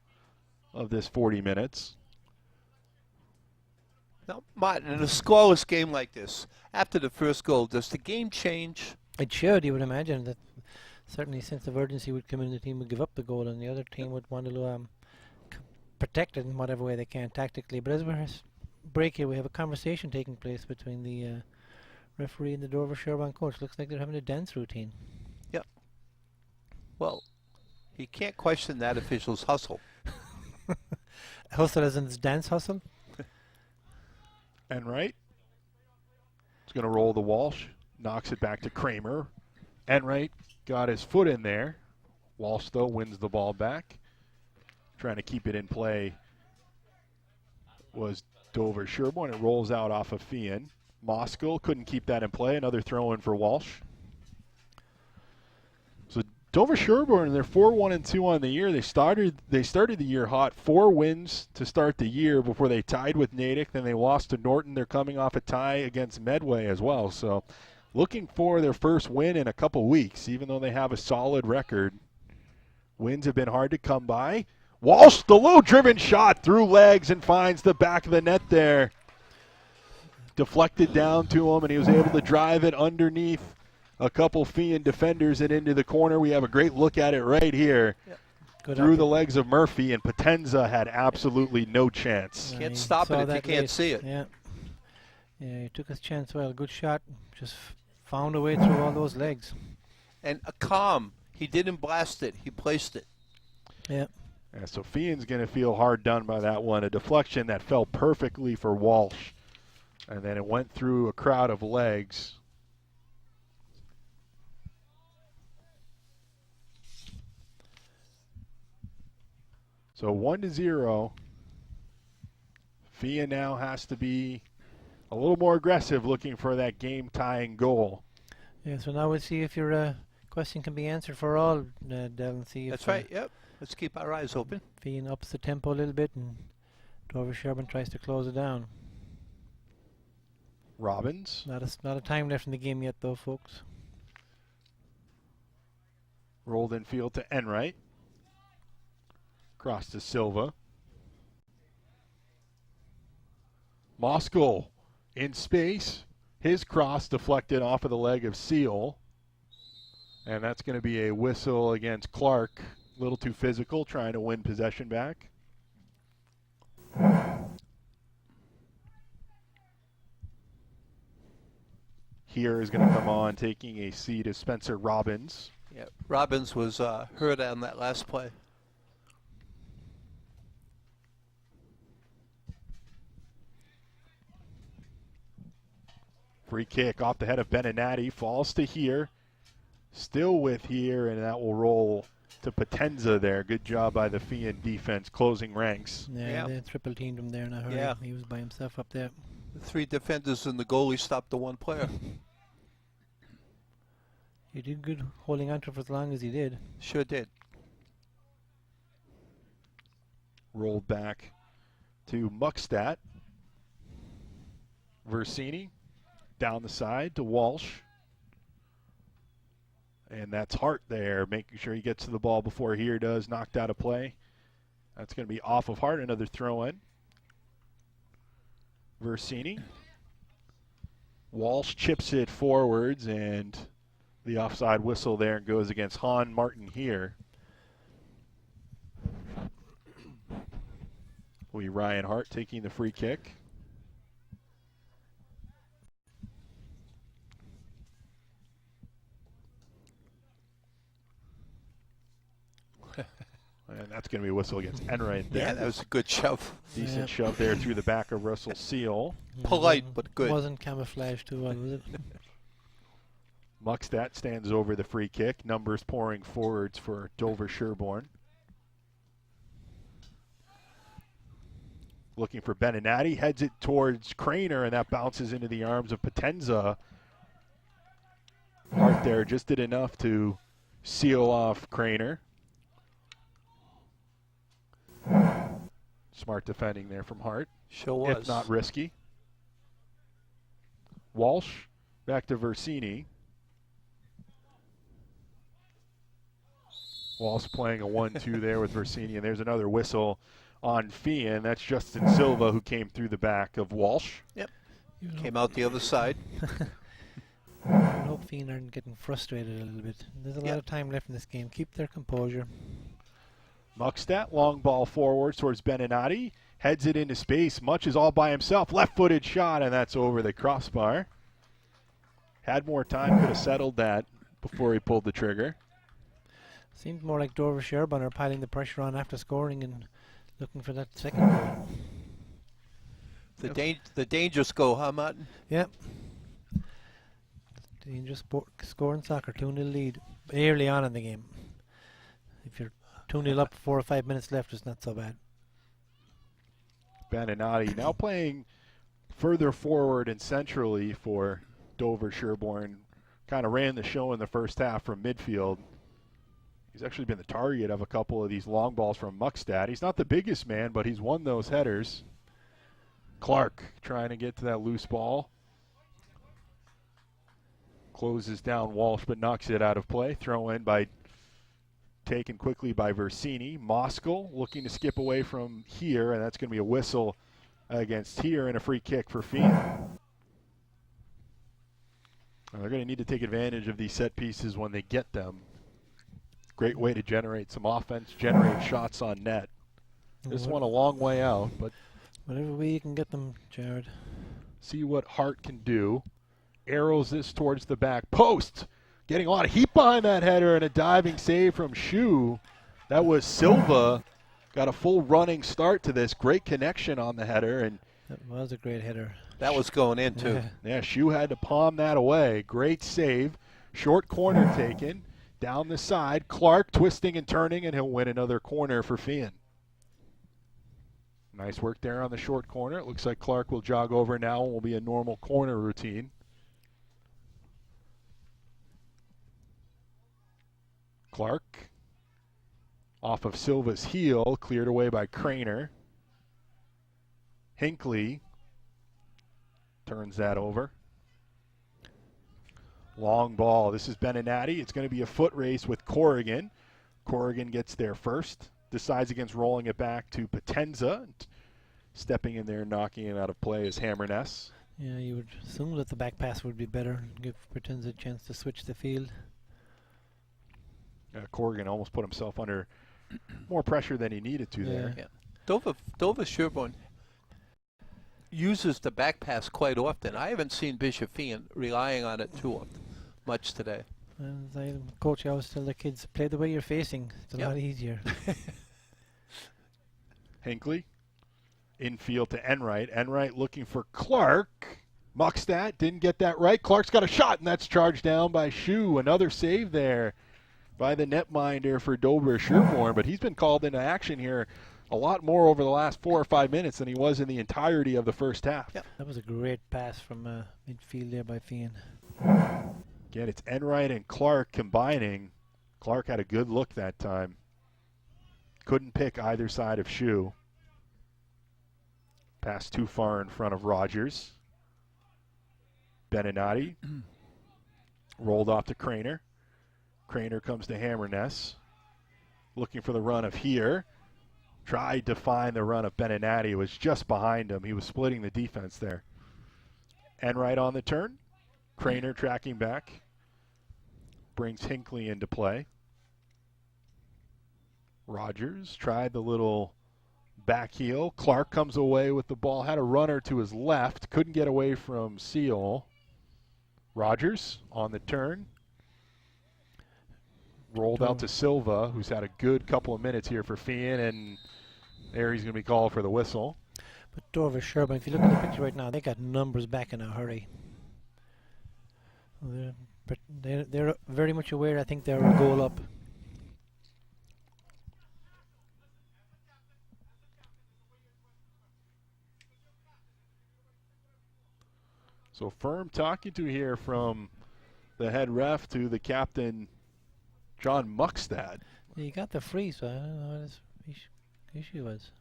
of this 40 minutes. Now, Martin, in a scoreless game like this, after the first goal, does the game change? It should, you would imagine that certainly sense of urgency would come in, the team would give up the goal and the other team would want to protect it in whatever way they can tactically. But as we're break here, we have a conversation taking place between the referee and the Dover Sherborne coach. Looks like they're having a dance routine. Yep. Well, you can't question that official's hustle. Hustle as in this dance hustle? Enright. It's going to roll the Walsh. Knocks it back to Kramer. Enright got his foot in there. Walsh, though, wins the ball back. Trying to keep it in play was Dover Sherborne. It rolls out off of Feehan. Moskill couldn't keep that in play. Another throw in for Walsh. So Dover Sherborne, they're 4-1-2 on the year. They started the year hot. 4 wins to start the year before they tied with Natick. Then they lost to Norton. They're coming off a tie against Medway as well. So looking for their first win in a couple weeks, even though they have a solid record. Wins have been hard to come by. Walsh, the low-driven shot through legs and finds the back of the net there. Deflected down to him, and he was able to drive it underneath a couple Feehan defenders and into the corner. We have a great look at it right here. Yep. Through the legs of Murphy, and Potenza had absolutely no chance. Can't stop it if you can't see it. Yeah, he took his chance well. Good shot. Just found a way through all those legs. And a calm. He didn't blast it. He placed it. Yeah. So Feehan's going to feel hard done by that one. A deflection that fell perfectly for Walsh. And then it went through a crowd of legs. So 1-0. Feehan now has to be a little more aggressive looking for that game-tying goal. Yeah, so now we'll see if your question can be answered for all, Del. See if that's right, yep. Let's keep our eyes open. Feehan ups the tempo a little bit, and Dover Sherborne tries to close it down. Robbins. Not a time left in the game yet, though, folks. Rolled in field to Enright. Cross to Silva. Moskill in space. His cross deflected off of the leg of Seal. And that's going to be a whistle against Clark. A little too physical, trying to win possession back. Here is going to come on, taking a seat is Spencer Robbins. Yeah, Robbins was hurt on that last play. Free kick off the head of Beninati, falls to here. Still with here, and that will roll to Potenza there. Good job by the Feehan defense, closing ranks. Yeah, they triple teamed him there in a hurry. Yeah. He was by himself up there. The 3 defenders and the goalie stopped the 1 player. He did good holding on to it for as long as he did. Sure did. Rolled back to Muckstadt. Versini down the side to Walsh. And that's Hart there, making sure he gets to the ball before here does. Knocked out of play. That's going to be off of Hart. Another throw in. Versini. Walsh chips it forwards, and the offside whistle there goes against Han Martin here. Will be Ryan Hart taking the free kick. And that's going to be a whistle against Enright there. Yeah, that was a good shove. Decent shove there through the back of Russell Seal. Polite, but good. Wasn't camouflaged too well, was it? Muckstadt stands over the free kick. Numbers pouring forwards for Dover Sherborne. Looking for Beninati. Heads it towards Craner, and that bounces into the arms of Potenza. Hart there just did enough to seal off Craner. Smart defending there from Hart. Sure was. If not risky. Walsh back to Versini. Walsh playing a 1-2 there with Versini, and there's another whistle on Feehan. That's Justin Silva who came through the back of Walsh. Yep. Came out the other side. I hope Feehan aren't getting frustrated a little bit. There's a lot of time left in this game. Keep their composure. Muckstadt, long ball forward towards Beninati. Heads it into space. Much is all by himself. Left-footed shot, and that's over the crossbar. Had more time, could have settled that before he pulled the trigger. Seemed more like Dover Sherburne are piling the pressure on after scoring and looking for that second goal. The dangerous goal, huh, Martin? Yep. Dangerous score in soccer, 2-0 lead early on in the game. If you're 2-0 up, 4 or 5 minutes left, it's not so bad. Beninati now playing further forward and centrally for Dover Sherborne. Kind of ran the show in the first half from midfield. He's actually been the target of a couple of these long balls from Muckstadt. He's not the biggest man, but he's won those headers. Clark trying to get to that loose ball. Closes down Walsh, but knocks it out of play. Throw in taken quickly by Versini. Moskal looking to skip away from here, and that's going to be a whistle against here and a free kick for Feehan. They're going to need to take advantage of these set pieces when they get them. Great way to generate some offense, generate shots on net. This one a long way out, but whatever way you can get them, Jared. See what Hart can do. Arrows this towards the back post. Getting a lot of heat behind that header and a diving save from Shu. That was Silva. Got a full running start to this. Great connection on the header. And that was a great header. That was going in, too. Yeah, Shu had to palm that away. Great save. Short corner taken. Down the side. Clark twisting and turning, and he'll win another corner for Feehan. Nice work there on the short corner. It looks like Clark will jog over now and will be a normal corner routine. Clark off of Silva's heel, cleared away by Craner. Hinckley turns that over. Long ball. This is Beninati. It's going to be a foot race with Corrigan. Corrigan gets there first. Decides against rolling it back to Potenza. Stepping in there, knocking it out of play is Hammerness. Yeah, you would assume that the back pass would be better. Give Potenza a chance to switch the field. Corrigan almost put himself under more pressure than he needed to there. Yeah. Dover Sherborne uses the back pass quite often. I haven't seen Bishop Feehan relying on it too much today. And coach, I always tell the kids, play the way you're facing. It's a lot easier. Hinckley, infield to Enright. Enright looking for Clark. Muckstadt didn't get that right. Clark's got a shot, and that's charged down by Shu. Another save there by the netminder for Dover Sherborne, but he's been called into action here a lot more over the last 4 or 5 minutes than he was in the entirety of the first half. Yep. That was a great pass from midfield there by Feehan. Again, it's Enright and Clark combining. Clark had a good look that time. Couldn't pick either side of Shu. Pass too far in front of Rogers. Beninati rolled off to Craner. Craner comes to Hammerness. Looking for the run of here. Tried to find the run of Beninati. It was just behind him. He was splitting the defense there. Enright on the turn. Craner tracking back. Brings Hinckley into play. Rogers tried the little back heel. Clark comes away with the ball. Had a runner to his left. Couldn't get away from Seal. Rogers on the turn. Rolled out to Silva, who's had a good couple of minutes here for Feehan, and there he's going to be called for the whistle. But Dover Sherburne, if you look at the picture right now, they got numbers back in a hurry. They're very much aware, I think they're a goal up. So firm talking to here from the head ref to the captain, John Muckstadt. He got the free, so I don't know what his issue was.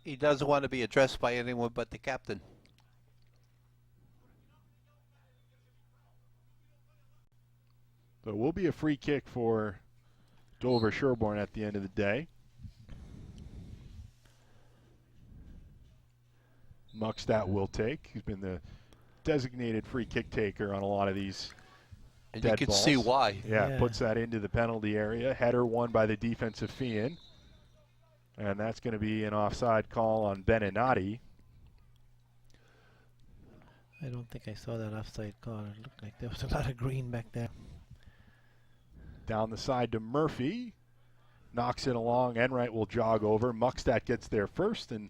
He doesn't want to be addressed by anyone but the captain. So it will be a free kick for Dover Sherborne at the end of the day. Muckstadt will take. He's been the designated free kick taker on a lot of these And dead you can balls. see why. Yeah, puts that into the penalty area. Header won by the defensive Feehan. And that's going to be an offside call on Beninati. I don't think I saw that offside call. It looked like there was a lot of green back there. Down the side to Murphy. Knocks it along. Enright will jog over. Muckstadt gets there first, and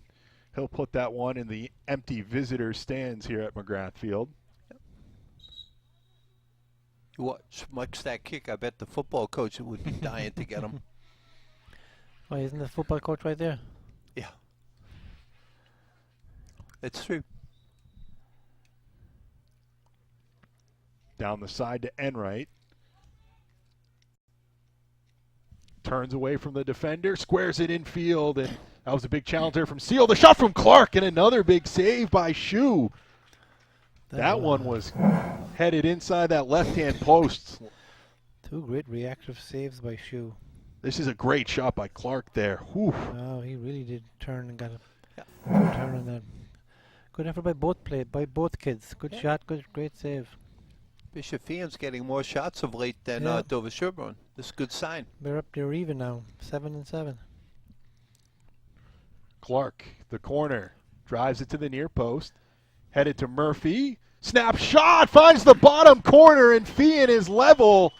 he'll put that one in the empty visitor stands here at McGrath Field. You watch Muckstadt kick, I bet the football coach would be dying to get him. Oh, isn't the football coach right there? Yeah. It's true. Down the side to Enright. Turns away from the defender, squares it infield, and that was a big challenge there from Seal. The shot from Clark, and another big save by Shue. That one was headed inside that left-hand post. Two great reactive saves by Shue. This is a great shot by Clark there. Whew. Oh, he really did turn and got a good turn on that. Good effort by both kids. Good shot, great save. Bishop Feehan's getting more shots of late than Dover Sherborne. This is a good sign. They're up there even now, 7-7. Clark, the corner, drives it to the near post. Headed to Murphy. Snap shot, finds the bottom corner, and Feehan is level.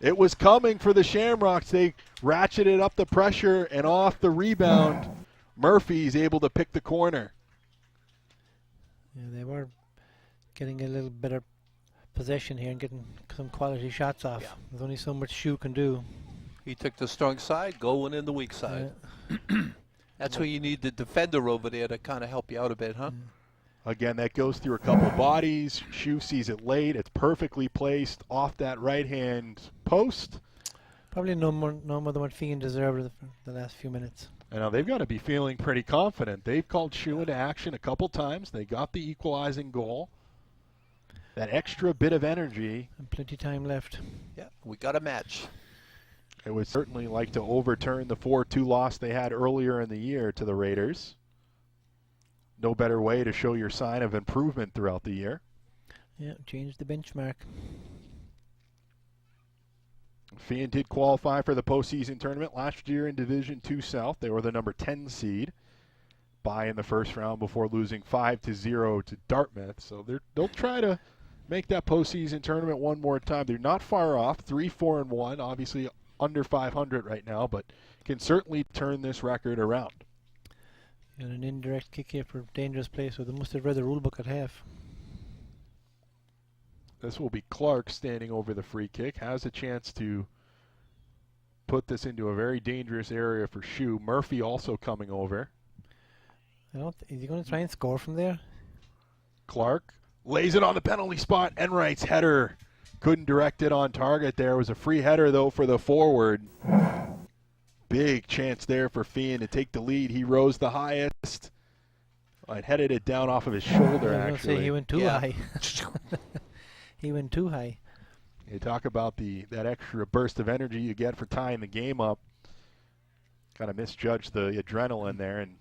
It was coming for the Shamrocks. They ratcheted up the pressure, and off the rebound, Murphy's able to pick the corner. Yeah, they were getting a little better possession here and getting some quality shots off. Yeah. There's only so much Shue can do. He took the strong side, going in the weak side. That's where you need the defender over there to kind of help you out a bit, huh? Again, that goes through a couple bodies. Shue sees it late. It's perfectly placed off that right-hand post. Probably no more than what Feehan deserved the last few minutes. And now they've got to be feeling pretty confident. They've called Shue into action a couple times. They got the equalizing goal. That extra bit of energy. And plenty time left. Yeah, we got a match. It would certainly like to overturn the 4-2 loss they had earlier in the year to the Raiders. No better way to show your sign of improvement throughout the year. Yeah, change the benchmark. Feehan did qualify for the postseason tournament last year in Division II South. They were the number 10 seed. Bye in the first round before losing 5-0 to Dartmouth. So they'll try to make that postseason tournament one more time. They're not far off, 3-4-1, obviously under 500 right now, but can certainly turn this record around. And an indirect kick here for dangerous play, so they must have read the rule book at half. This will be Clark standing over the free kick. Has a chance to put this into a very dangerous area for Shue. Murphy also coming over. Is he going to try and score from there? Clark lays it on the penalty spot. Enright's header couldn't direct it on target there. It was a free header, though, for the forward. Big chance there for Feehan to take the lead. He rose the highest. I headed it down off of his shoulder, I was actually. going to say he went too high. He went too high. You talk about that extra burst of energy you get for tying the game up. Kind of misjudged the adrenaline there. And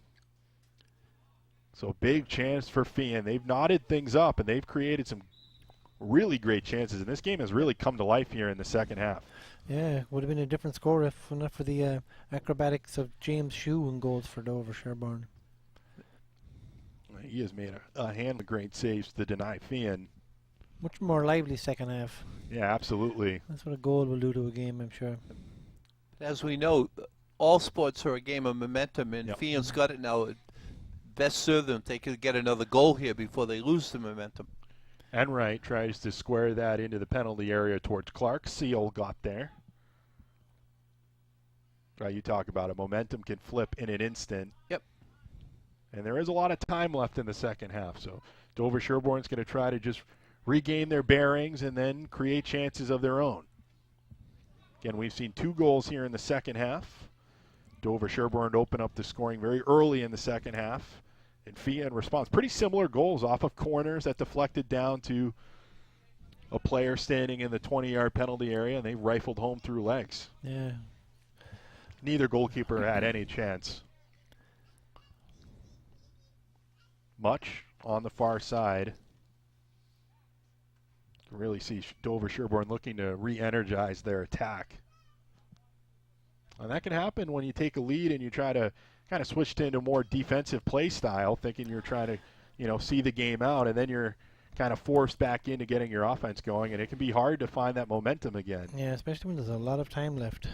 so big chance for Feehan. They've knotted things up, and they've created some really great chances. And this game has really come to life here in the second half. Yeah, would have been a different score if not for the acrobatics of James Shue and goals for Dover Sherborne. He has made a hand of great saves to deny Feehan. Much more lively second half. Yeah, absolutely. That's what a goal will do to a game, I'm sure. As we know, all sports are a game of momentum, and Feehan's got it now. Best serve them if they could get another goal here before they lose the momentum. Enright tries to square that into the penalty area towards Clark. Seal got there. You talk about it. Momentum can flip in an instant. Yep. And there is a lot of time left in the second half. So Dover Sherborne's going to try to just regain their bearings and then create chances of their own. Again, we've seen 2 goals here in the second half. Dover Sherborne open up the scoring very early in the second half. And Feehan responds. Pretty similar goals off of corners that deflected down to a player standing in the 20-yard penalty area, and they rifled home through legs. Yeah, Neither goalkeeper had any chance. Much on the far side. You can really see Dover Sherborne looking to re-energize their attack. And that can happen when you take a lead and you try to kind of switch into a more defensive play style, thinking you're trying to, see the game out, and then you're kind of forced back into getting your offense going, and it can be hard to find that momentum again. Yeah, especially when there's a lot of time left.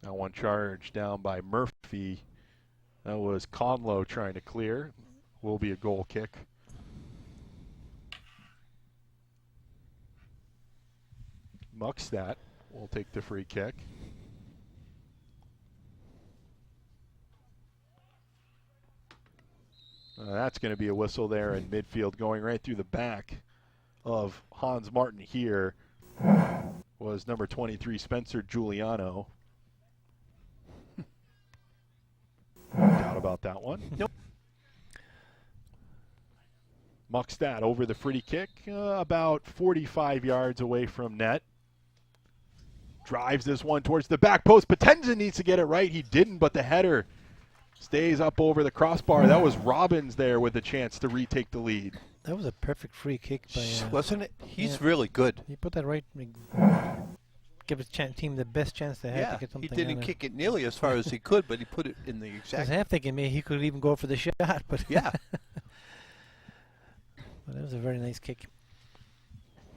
Now one charge down by Murphy. That was Conlow trying to clear. Will be a goal kick. Muckstadt will take the free kick. That's going to be a whistle there in midfield, going right through the back of Hans Martin here. Was number 23, Spencer Giuliano. Doubt about that one. Nope. Muckstadt over the free kick, about 45 yards away from net. Drives this one towards the back post. Potenza needs to get it right. He didn't, but the header stays up over the crossbar. That was Robbins there with a chance to retake the lead. That was a perfect free kick by. Wasn't it? He's really good. He put that right. Give his team the best chance they had to get something. He didn't kick it nearly as far as he could, but he put it in the exact. I was half thinking maybe he could even go for the shot, but yeah. But that was a very nice kick.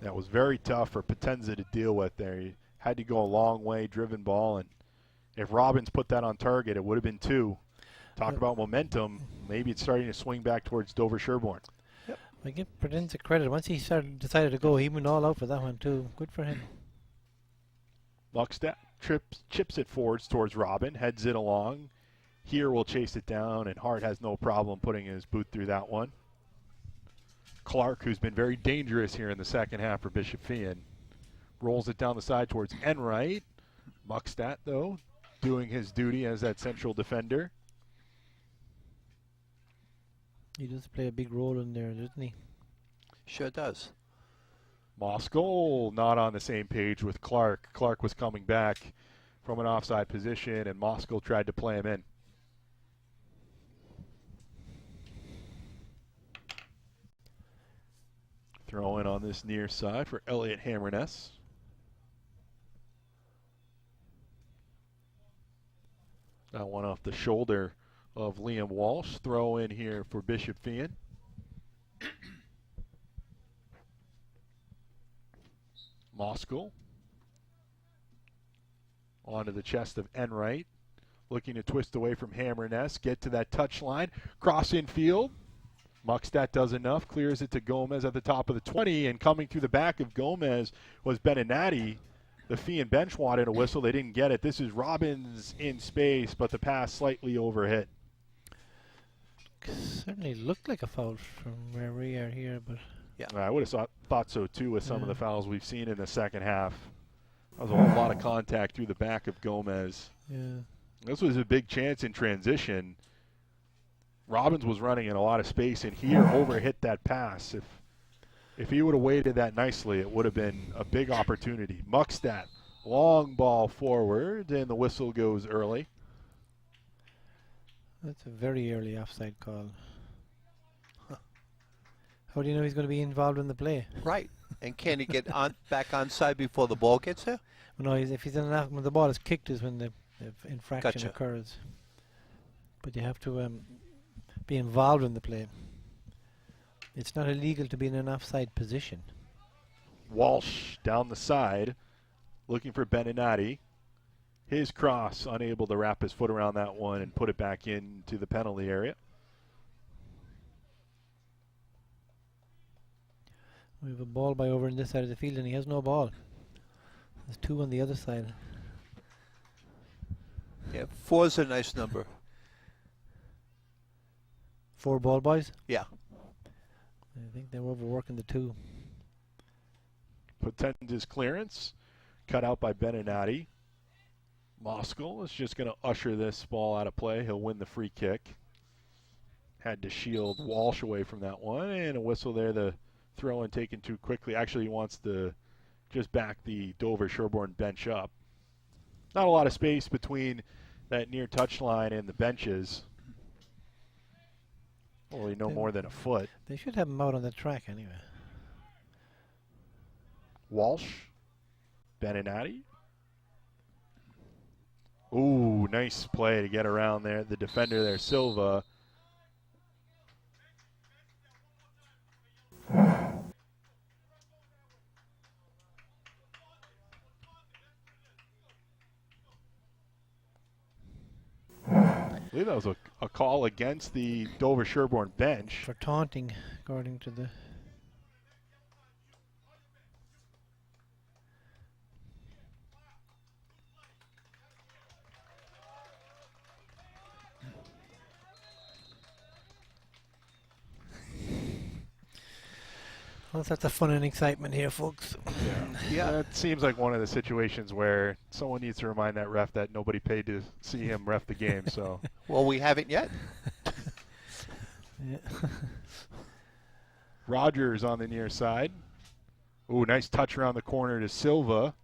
That was very tough for Potenza to deal with there. He had to go a long way, driven ball, and if Robbins put that on target, it would have been 2. Talk about momentum. Maybe it's starting to swing back towards Dover Sherborne. Yep. I give Potenza credit. Once he decided to go, he went all out for that one too. Good for him. Muckstadt chips it forwards towards Robin, heads it along. Here will chase it down, and Hart has no problem putting his boot through that one. Clark, who's been very dangerous here in the second half for Bishop Feehan, rolls it down the side towards Enright. Muckstadt, though, doing his duty as that central defender. He does play a big role in there, doesn't he? Sure does. Moskal not on the same page with Clark. Clark was coming back from an offside position, and Moskal tried to play him in. Throw in on this near side for Elliot Hammerness. That one off the shoulder of Liam Walsh. Throw in here for Bishop Feehan. Moskal onto the chest of Enright. Looking to twist away from Hammerness. Get to that touch line. Cross in field. Muckstadt does enough. Clears it to Gomez at the top of the 20. And coming through the back of Gomez was Beninati. The Feehan bench wanted a whistle. They didn't get it. This is Robbins in space, but the pass slightly overhit. Certainly looked like a foul from where we are here, but yeah, I would have thought so too with some of the fouls we've seen in the second half. That was a whole lot of contact through the back of Gomez. Yeah, this was a big chance in transition. Robbins was running in a lot of space, and here overhit that pass. If he would have weighted that nicely, it would have been a big opportunity. Muckstadt, long ball forward, and the whistle goes early. That's a very early offside call. How do you know he's going to be involved in the play? Right. And can he get back onside before the ball gets there? Well, no, if he's in an when the ball is kicked is when the infraction Gotcha. occurs. But you have to be involved in the play. It's not illegal to be in an offside position. Walsh down the side, looking for Beninati. His cross, unable to wrap his foot around that one and put it back into the penalty area. We have a ball by over on this side of the field, and he has no ball. There's 2 on the other side. Yeah, 4 is a nice number. 4 ball boys? Yeah. I think they're overworking the 2. Potenza's clearance, cut out by Beninati. Moskal is just going to usher this ball out of play. He'll win the free kick. Had to shield Walsh away from that one, and a whistle there. The throw in taken too quickly. Actually, he wants to just back the Dover Sherborne bench up. Not a lot of space between that near touchline and the benches. Only no more than a foot. They should have him out on the track anyway. Walsh. Beninati. Ooh, nice play to get around there. The defender there, Silva. I believe that was a call against the Dover Sherborne bench. For taunting, according to the... Well, that's a fun and excitement here, folks. Yeah. That seems like one of the situations where someone needs to remind that ref that nobody paid to see him ref the game. So, Well, we haven't yet. Yeah. Rogers on the near side. Ooh, nice touch around the corner to Silva.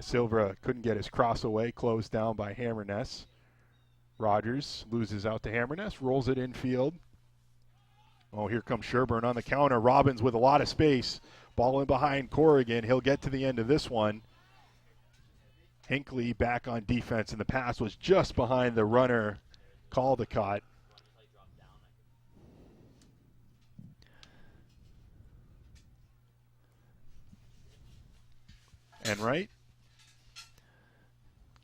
Silva couldn't get his cross away, closed down by Hammerness. Rogers loses out to Hammerness, rolls it infield. Oh, here comes Sherburne on the counter. Robbins with a lot of space. Ball in behind Corrigan. He'll get to the end of this one. Hinckley back on defense, and the pass was just behind the runner, Caldecott. And right.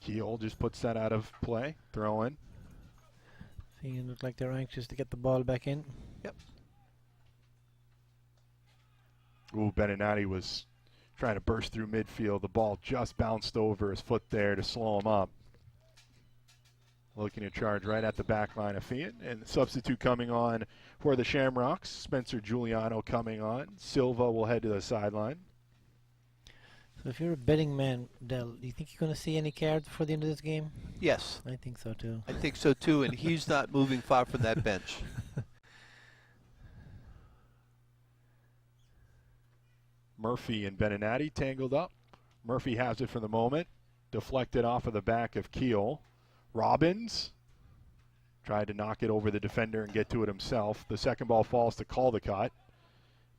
Keel just puts that out of play. Throw in. Feehan look like they're anxious to get the ball back in. Yep. Ooh, Beninati was trying to burst through midfield. The ball just bounced over his foot there to slow him up. Looking to charge right at the back line of Feehan. And the substitute coming on for the Shamrocks. Spencer Giuliano coming on. Silva will head to the sideline. So if you're a betting man, Del, do you think you're going to see any cards before the end of this game? Yes, I think so too. I think so too, and he's not moving far from that bench. Murphy and Beninati tangled up. Murphy has it for the moment. Deflected off of the back of Keel. Robbins tried to knock it over the defender and get to it himself. The second ball falls to Caldecott.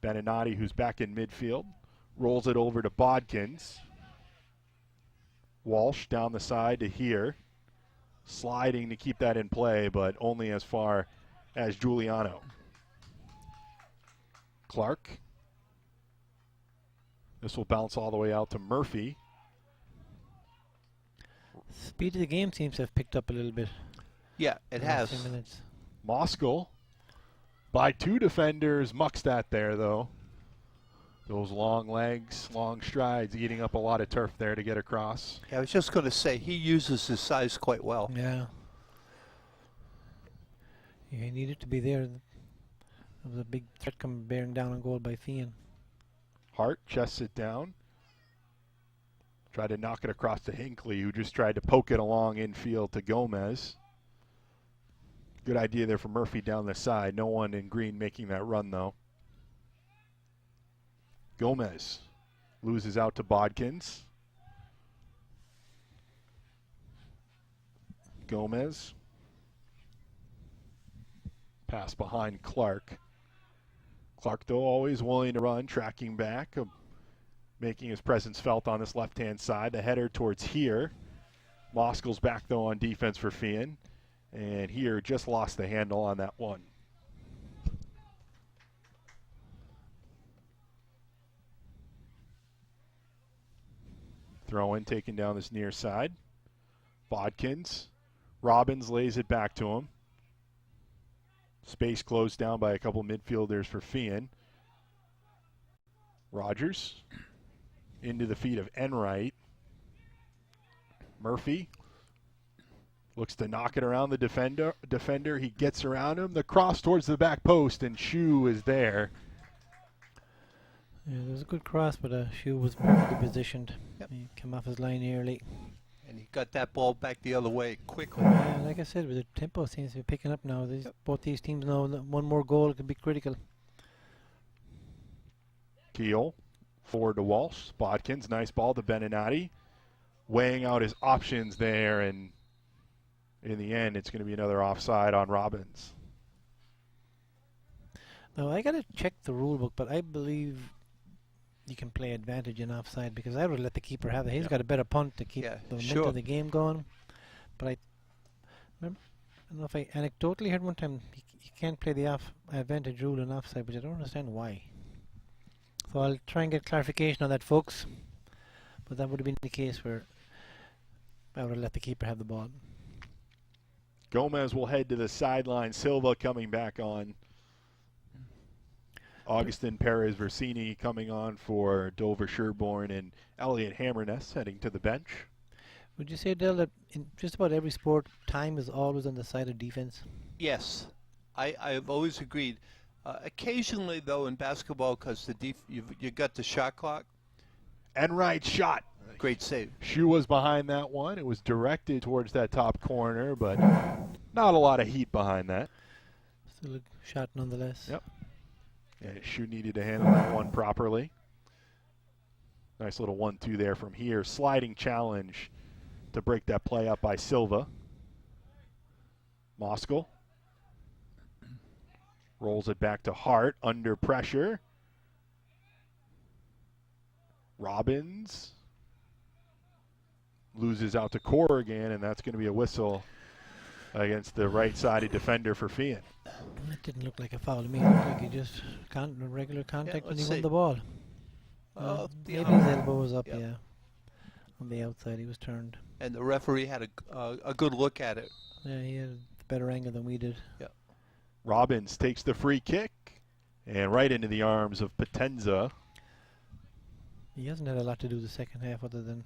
Beninati, who's back in midfield, rolls it over to Bodkins. Walsh down the side to here. Sliding to keep that in play, but only as far as Giuliano. Clark. This will bounce all the way out to Murphy. Speed of the game seems to have picked up a little bit. Yeah, it in the last has. few minutes. Moskal by two defenders. Muckstadt there, though. Those long legs, long strides, eating up a lot of turf there to get across. Yeah, I was just going to say, he uses his size quite well. Yeah. Yeah, he needed to be there. There was a big threat coming bearing down on goal by Feehan. Hart chests it down. Tried to knock it across to Hinckley, who just tried to poke it along infield to Gomez. Good idea there for Murphy down the side. No one in green making that run, though. Gomez loses out to Bodkins. Gomez. Pass behind Clark. Clark, though, always willing to run, tracking back, making his presence felt on this left-hand side. The header towards here. Moskal's back, though, on defense for Feehan. And here just lost the handle on that one. Throw in, taking down this near side. Bodkins. Robbins lays it back to him. Space closed down by a couple midfielders for Feehan. Rogers into the feet of Enright. Murphy looks to knock it around the defender. He gets around him. The cross towards the back post, and Shu is there. Yeah, there was a good cross, but Shu was perfectly positioned. Yep. He came off his line early. And he got that ball back the other way quickly. Yeah, like I said, with the tempo seems to be picking up now. Both these teams know that one more goal could be critical. Keel Forward to Walsh. Bodkins, nice ball to Beninati. Weighing out his options there, and in the end, it's going to be another offside on Robbins. Now, I got to check the rule book, but I believe you can play advantage in offside because I would let the keeper have it. He's got a better punt to keep the momentum of the game going. But I don't know if I anecdotally heard one time you can't play the advantage rule in offside, but I don't understand why. So I'll try and get clarification on that, folks. But that would have been the case where I would have let the keeper have the ball. Gomez will head to the sideline. Silva coming back on. Augustin Perez Versini coming on for Dover Sherborne, and Elliot Hammerness heading to the bench. Would you say, Del, that in just about every sport, time is always on the side of defense? Yes, I've always agreed. Occasionally, though, in basketball, because you got the shot clock. Enright shot. Great save. Shu was behind that one. It was directed towards that top corner, but not a lot of heat behind that. Still a shot nonetheless. Yep. And Shu needed to handle that one properly. Nice little 1-2 there from here. Sliding challenge to break that play up by Silva. Moskal rolls it back to Hart under pressure. Robbins loses out to Corrigan, and that's going to be a whistle against the right-sided defender for Feehan. That didn't look like a foul to me. It looked like he just regular contact when he won the ball. Maybe his elbow was up, yeah. On the outside, he was turned. And the referee had a good look at it. Yeah, he had a better angle than we did. Yeah. Robbins takes the free kick, and right into the arms of Potenza. He hasn't had a lot to do the second half other than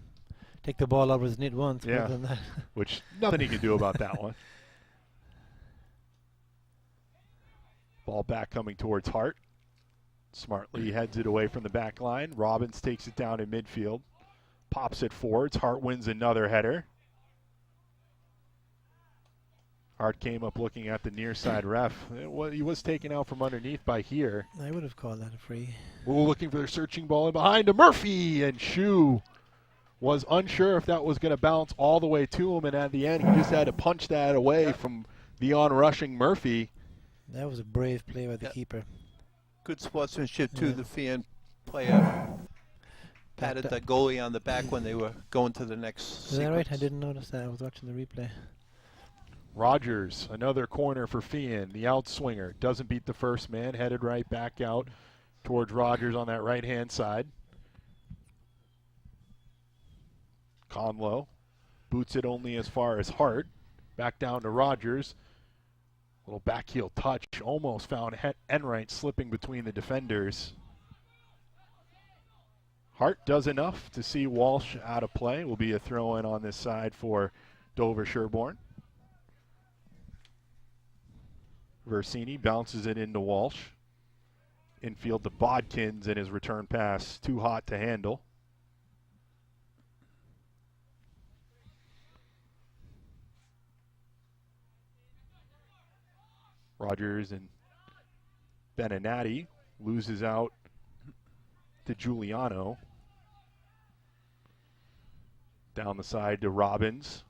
take the ball out of his knit once. Yeah, other than that. which nothing he can do about that one. Ball back coming towards Hart. Smartly heads it away from the back line. Robbins takes it down in midfield. Pops it forwards. Hart wins another header. Hart came up looking at the near side ref. He was taken out from underneath by here. I would have called that a free. Looking for the searching ball in behind to Murphy, and Shu was unsure if that was going to bounce all the way to him, and at the end he just had to punch that away from the on-rushing Murphy. That was a brave play by the keeper. Good sportsmanship, too. The Feehan player patted the goalie on the back when they were going to the next sequence. Is that right? I didn't notice that. I was watching the replay. Rogers, another corner for Feehan. The outswinger doesn't beat the first man, headed right back out towards Rogers on that right-hand side. Conlow boots it only as far as Hart. Back down to Rogers. Little back heel touch. Almost found Enright slipping between the defenders. Hart does enough to see Walsh out of play. Will be a throw-in on this side for Dover Sherborne. Versini bounces it into Walsh. Infield to Bodkins, and his return pass too hot to handle. Rogers and Beninati loses out to Giuliano. Down the side to Robbins.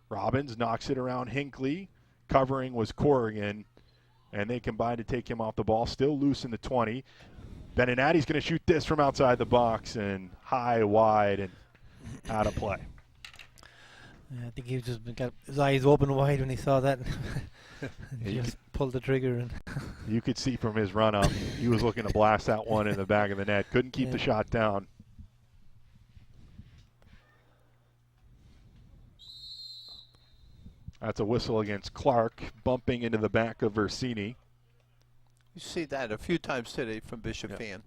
Robbins knocks it around Hinckley. Covering was Corrigan, and they combine to take him off the ball. Still loose in the 20. Beninati's going to shoot this from outside the box, and high, wide, and out of play. Yeah, I think he just got his eyes open wide when he saw that. He just pulled the trigger. And you could see from his run-up, he was looking to blast that one in the back of the net. Couldn't keep the shot down. That's a whistle against Clark, bumping into the back of Versini. You see that a few times today from Bishop Feehan.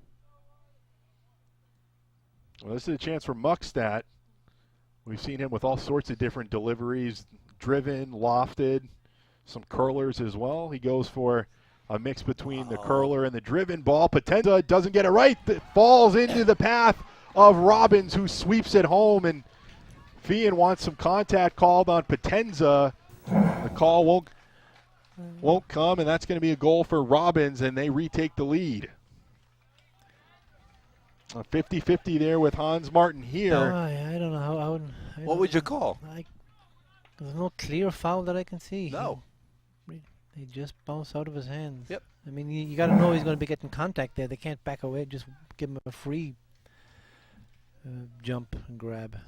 Well, this is a chance for Muckstadt. We've seen him with all sorts of different deliveries, driven, lofted, some curlers as well. He goes for a mix between the curler and the driven ball. Potenza doesn't get it right. It falls into the path of Robbins, who sweeps it home, and Feehan wants some contact called on Potenza. The call won't come, and that's going to be a goal for Robbins, and they retake the lead. A 50-50 there with Hans Martin here. I don't know how. What would you call? There's no clear foul that I can see. No. They just bounce out of his hands. Yep. I mean, you got to know he's going to be getting contact there. They can't back away. Just give him a free jump and grab.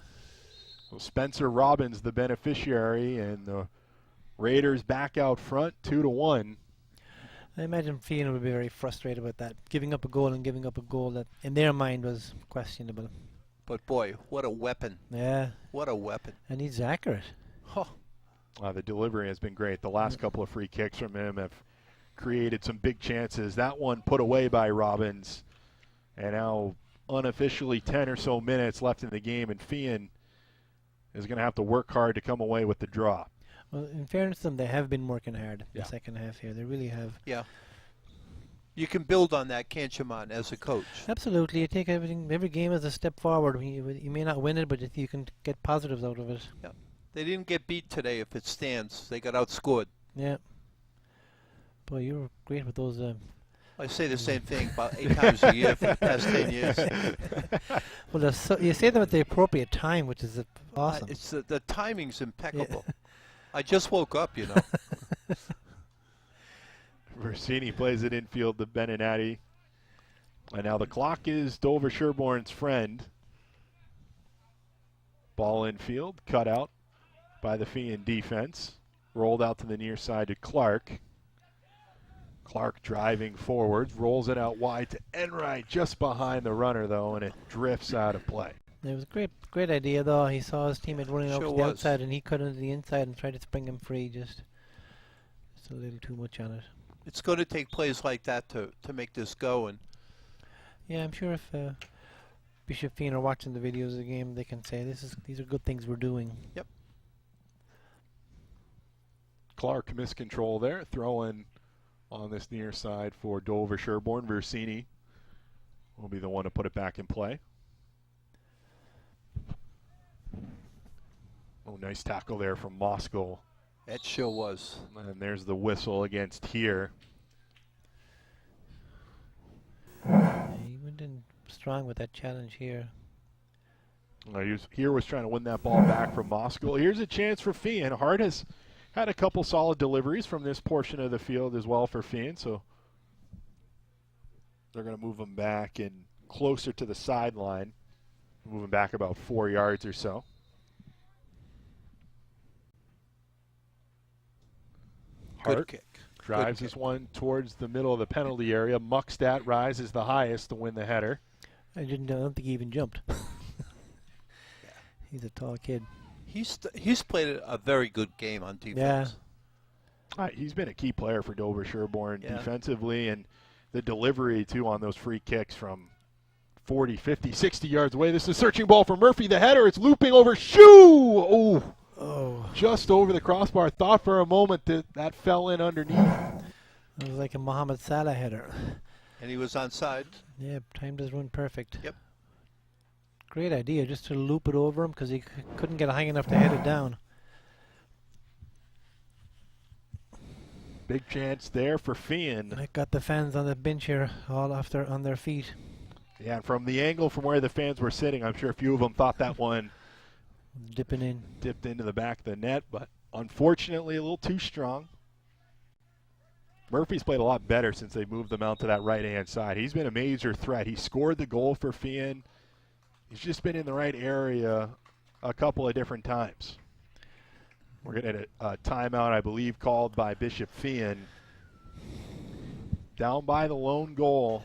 Well, Spencer Robbins, the beneficiary, and the Raiders back out front, 2-1. I imagine Feehan would be very frustrated with that, giving up a goal that in their mind was questionable. But boy, what a weapon. Yeah. What a weapon. And he's accurate. Oh. The delivery has been great. The last couple of free kicks from him have created some big chances. That one put away by Robbins. And now unofficially 10 or so minutes left in the game, and Feehan is going to have to work hard to come away with the draw. Well, in fairness to them, they have been working hard Yeah. the second half here. They really have. Yeah. You can build on that, can't you, man, as a coach? Absolutely. You take every game as a step forward. You may not win it, but you can get positives out of it. Yeah. They didn't get beat today if it stands. They got outscored. Yeah. Boy, you were great with those. I say the same thing about 8 times a year for the past 10 years. Well, you say them at the appropriate time, which is awesome. It's the timing's impeccable. Yeah. I just woke up, you know. Versini plays it infield to Beninati. And now the clock is Dover Sherborne's friend. Ball infield, cut out by the Feehan defense. Rolled out to the near side to Clark. Clark driving forward, rolls it out wide to Enright, just behind the runner, though, and it drifts out of play. It was a great idea, though. He saw his teammate running out to the outside, and he cut into the inside and tried to spring him free. Just a little too much on it. It's going to take plays like that to make this go. And yeah, I'm sure if Bishop Feehan are watching the videos of the game, they can say these are good things we're doing. Yep. Clark miscontrol there, throwing on this near side for Dover Sherborne. Versini will be the one to put it back in play. Oh, nice tackle there from Moskal. That sure was. And there's the whistle against here. Yeah, he went in strong with that challenge here. Here was trying to win that ball back from Moskal. Here's a chance for Feehan. Hart has had a couple solid deliveries from this portion of the field as well for Feehan, so they're going to move him back and closer to the sideline, moving back about 4 yards or so. Hart Good kick. drives this one towards the middle of the penalty area. Muckstadt rises the highest to win the header. I don't think he even jumped. He's a tall kid. He's played a very good game on defense. Yeah. He's been a key player for Dover Sherborne defensively, and the delivery, too, on those free kicks from 40, 50, 60 yards away. This is a searching ball for Murphy. The header, it's looping over. Shoo! Oh, just over the crossbar. Thought for a moment that fell in underneath. It was like a Mohamed Salah header. And he was onside. Yeah, timed his run perfect. Yep. Great idea, just to loop it over him because he couldn't get high enough to head it down. Big chance there for Feehan. I got the fans on the bench here all on their feet. Yeah, and from the angle from where the fans were sitting, I'm sure a few of them thought that one dipped into the back of the net, but unfortunately a little too strong. Murphy's played a lot better since they moved him out to that right-hand side. He's been a major threat. He scored the goal for Feehan. He's just been in the right area a couple of different times. We're going to get a timeout, I believe, called by Bishop Feehan. Down by the lone goal.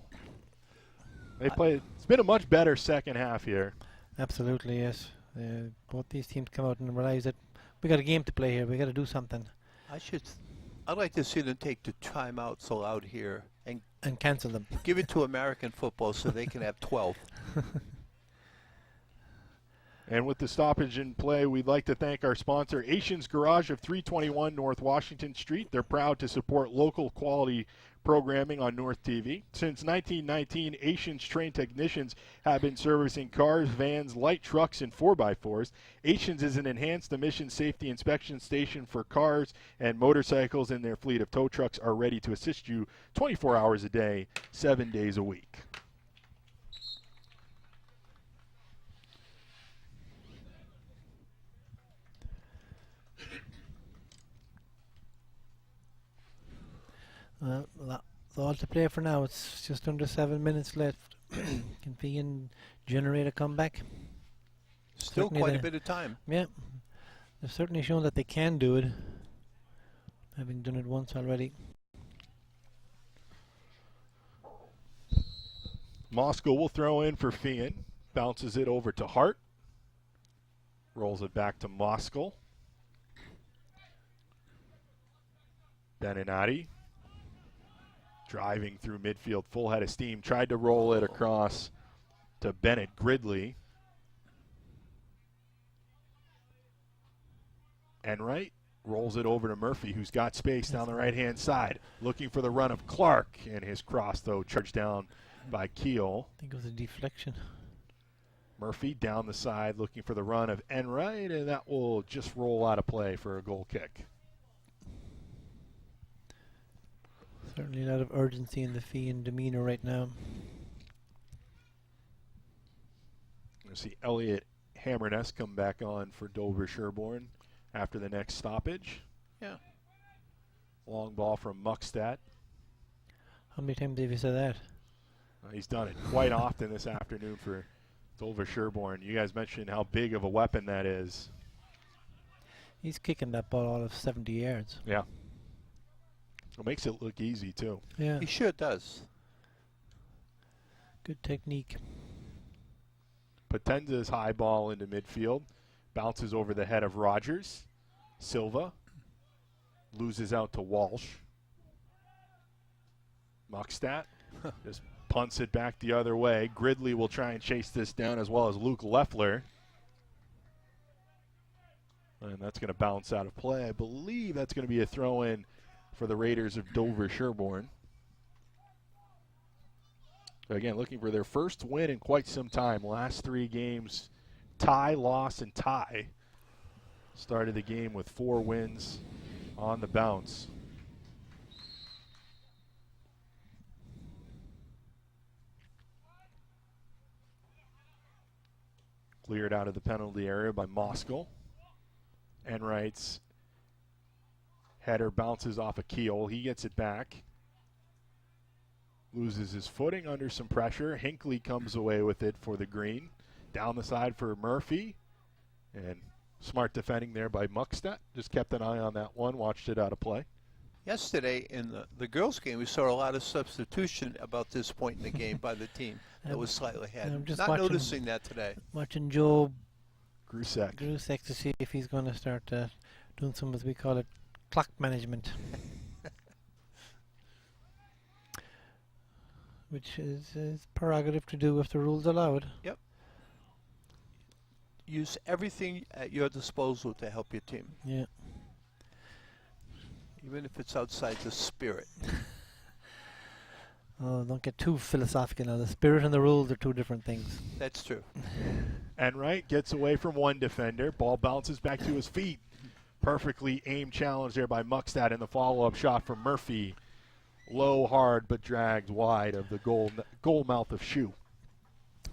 It's been a much better second half here. Absolutely, yes. Both these teams come out and realize that we got a game to play here. We got to do something. I'd like to see them take the timeouts allowed here and cancel them. Give it to American football so they can have 12. And with the stoppage in play, we'd like to thank our sponsor, Asians Garage of 321 North Washington Street. They're proud to support local quality programming on North TV. Since 1919, Asians trained technicians have been servicing cars, vans, light trucks, and 4x4s. Asians is an enhanced emission safety inspection station for cars and motorcycles, and their fleet of tow trucks are ready to assist you 24 hours a day, 7 days a week. Well, that's all to play for now. It's just under 7 minutes left. Can Feehan generate a comeback? Still Certainly quite a bit of time. Yeah, they've certainly shown that they can do it, having done it once already. Moscow will throw in for Feehan. Bounces it over to Hart. Rolls it back to Moscow. Beninati driving through midfield, full head of steam. Tried to roll it across to Bennett Gridley. Enright rolls it over to Murphy, who's got space down the right-hand side. Looking for the run of Clark. And his cross, though, charged down by Keel. I think it was a deflection. Murphy down the side looking for the run of Enright, and that will just roll out of play for a goal kick. Certainly a lot of urgency in the Feehan demeanor right now. You'll see Elliot Hammerness come back on for Dover Sherborne after the next stoppage. Yeah. Long ball from Muckstadt. How many times have you said that? He's done it quite often this afternoon for Dover Sherborne. You guys mentioned how big of a weapon that is. He's kicking that ball out of 70 yards. Yeah. It makes it look easy, too. Yeah, He sure does. good technique. Potenza's high ball into midfield. Bounces over the head of Rogers. Silva loses out to Walsh. Muckstadt just punts it back the other way. Gridley will try and chase this down, as well as Luke Leffler. And that's going to bounce out of play. I believe that's going to be a throw-in for the Raiders of Dover Sherborne. Again, looking for their first win in quite some time. Last 3 games, tie, loss, and tie. Started the game with 4 wins on the bounce. Cleared out of the penalty area by Moskal. Enright's header bounces off a Keel. He gets it back. Loses his footing under some pressure. Hinckley comes away with it for the green. Down the side for Murphy. And smart defending there by Muckstadt. Just kept an eye on that one. Watched it out of play. Yesterday in the girls' game, we saw a lot of substitution about this point in the game by the team that was slightly ahead. I'm just Not watching- noticing that today. Watching Joe Grusek. Grusek to see if he's going to start doing some, as we call it, clock management. Which is his prerogative to do if the rules allow it. Use everything at your disposal to help your team, Yeah. even if it's outside the spirit. Oh, don't get too philosophical now. The spirit and the rules are two different things. That's true. Enright gets away from one defender. Ball bounces back to his feet. Perfectly aimed challenge there by Muckstadt in the follow-up shot from Murphy. Low, hard, but dragged wide of the goal mouth of Shoe.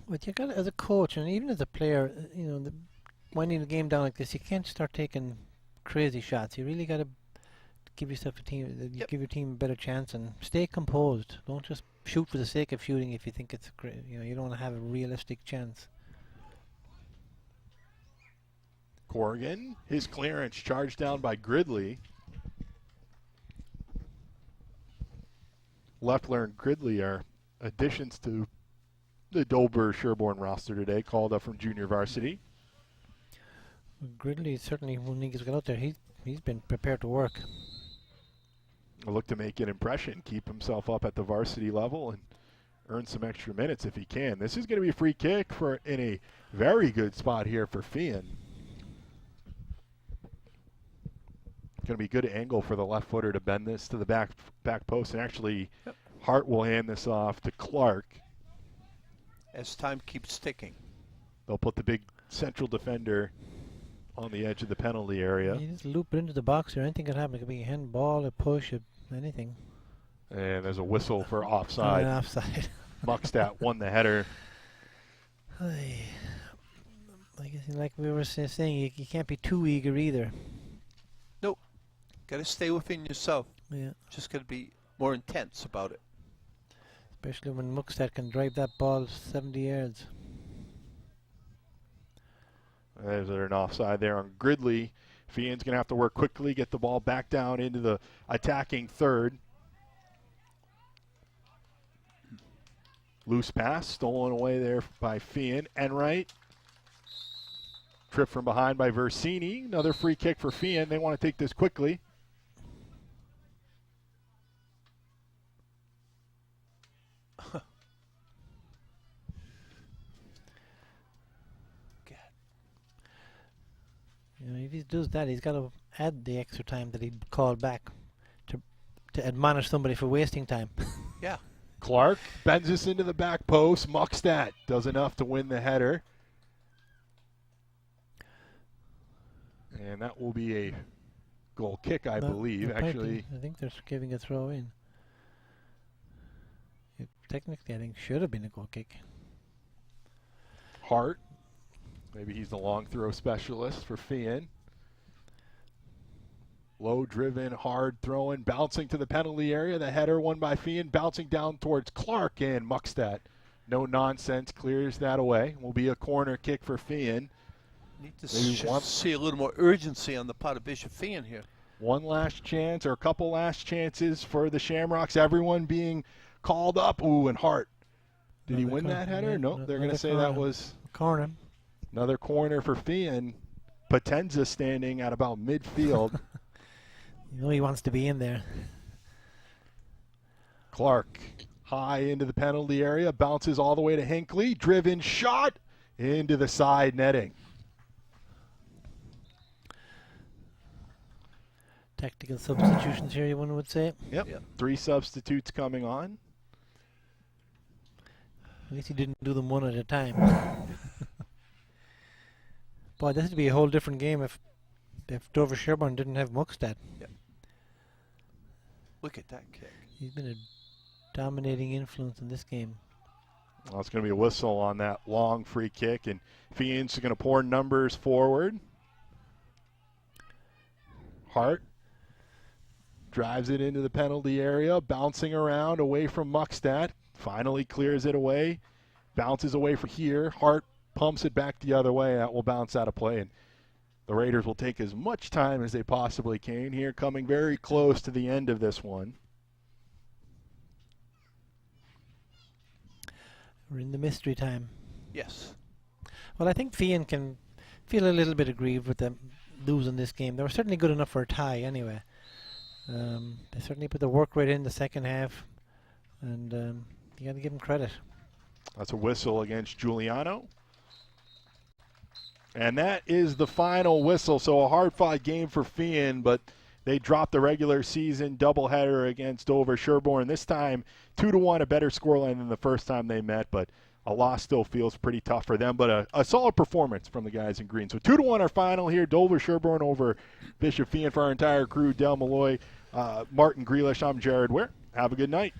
But you got, as a coach and even as a player, you know, winding the game down like this, you can't start taking crazy shots. You really got to give yourself a team, give your team a better chance, and stay composed. Don't just shoot for the sake of shooting if you think it's great. You know, you don't want to have a realistic chance. Corrigan, his clearance charged down by Gridley. Leffler and Gridley are additions to the Dover Sherborne roster today, called up from junior varsity. Gridley certainly, when he got out there, he's been prepared to work. Look to make an impression, keep himself up at the varsity level, and earn some extra minutes if he can. This is going to be a free kick in a very good spot here for Feehan. Going to be a good angle for the left footer to bend this to the back post, and actually Hart will hand this off to Clark. As time keeps ticking. They'll put the big central defender on the edge of the penalty area. You just loop it into the box or anything can happen. It could be a handball, a push, anything. And there's a whistle for offside. Offside. Muckstadt won the header. I guess, like we were saying, you can't be too eager either. Got to stay within yourself. Yeah. Just got to be more intense about it. Especially when Muckstad can drive that ball 70 yards. There's an offside there on Gridley. Feehan's going to have to work quickly, get the ball back down into the attacking third. Loose pass, stolen away there by Feehan. Enright. Trip from behind by Versini. Another free kick for Feehan. They want to take this quickly. You know, if he does that, he's got to add the extra time that he called back to admonish somebody for wasting time. Yeah. Clark bends this into the back post. Muckstad does enough to win the header. And that will be a goal kick, I believe. Actually, I think they're giving a throw in. It technically, I think, should have been a goal kick. Hart. Maybe he's the long throw specialist for Feehan. Low driven, hard throwing, bouncing to the penalty area. The header won by Feehan, bouncing down towards Clark, and Muckstad. No nonsense, clears that away. Will be a corner kick for Feehan. Need to see a little more urgency on the part of Bishop Feehan here. One last chance, or a couple last chances for the Shamrocks. Everyone being called up. Ooh, and Hart. Did he win that header? No, they're going to say that was corner. Another corner for Feehan. Potenza standing at about midfield. You know he wants to be in there. Clark high into the penalty area, bounces all the way to Hinckley. Driven shot into the side netting. Tactical substitutions here, one would say. Yep. 3 substitutes coming on. At least he didn't do them one at a time. Boy, this would be a whole different game if Dover Sherburne didn't have Muckstad. Yep. Look at that kick. He's been a dominating influence in this game. Well, it's going to be a whistle on that long free kick, and Feehan's going to pour numbers forward. Hart drives it into the penalty area, bouncing around away from Muckstad. Finally clears it away, bounces away from here. Hart pumps it back the other way. That will bounce out of play, and the Raiders will take as much time as they possibly can here, coming very close to the end of this one. We're in the mystery time. Yes. Well, I think Feehan can feel a little bit aggrieved with them losing this game. They were certainly good enough for a tie anyway. They certainly put the work rate in the second half, and you got to give them credit. That's a whistle against Giuliano. And that is the final whistle. So a hard-fought game for Feehan, but they dropped the regular season doubleheader against Dover Sherborne. This time, 2-1, a better scoreline than the first time they met, but a loss still feels pretty tough for them. But a solid performance from the guys in green. So 2-1 our final here. Dover Sherborne over Bishop Feehan. For our entire crew, Del Malloy, Martin Grealish, I'm Jared Ware. Have a good night.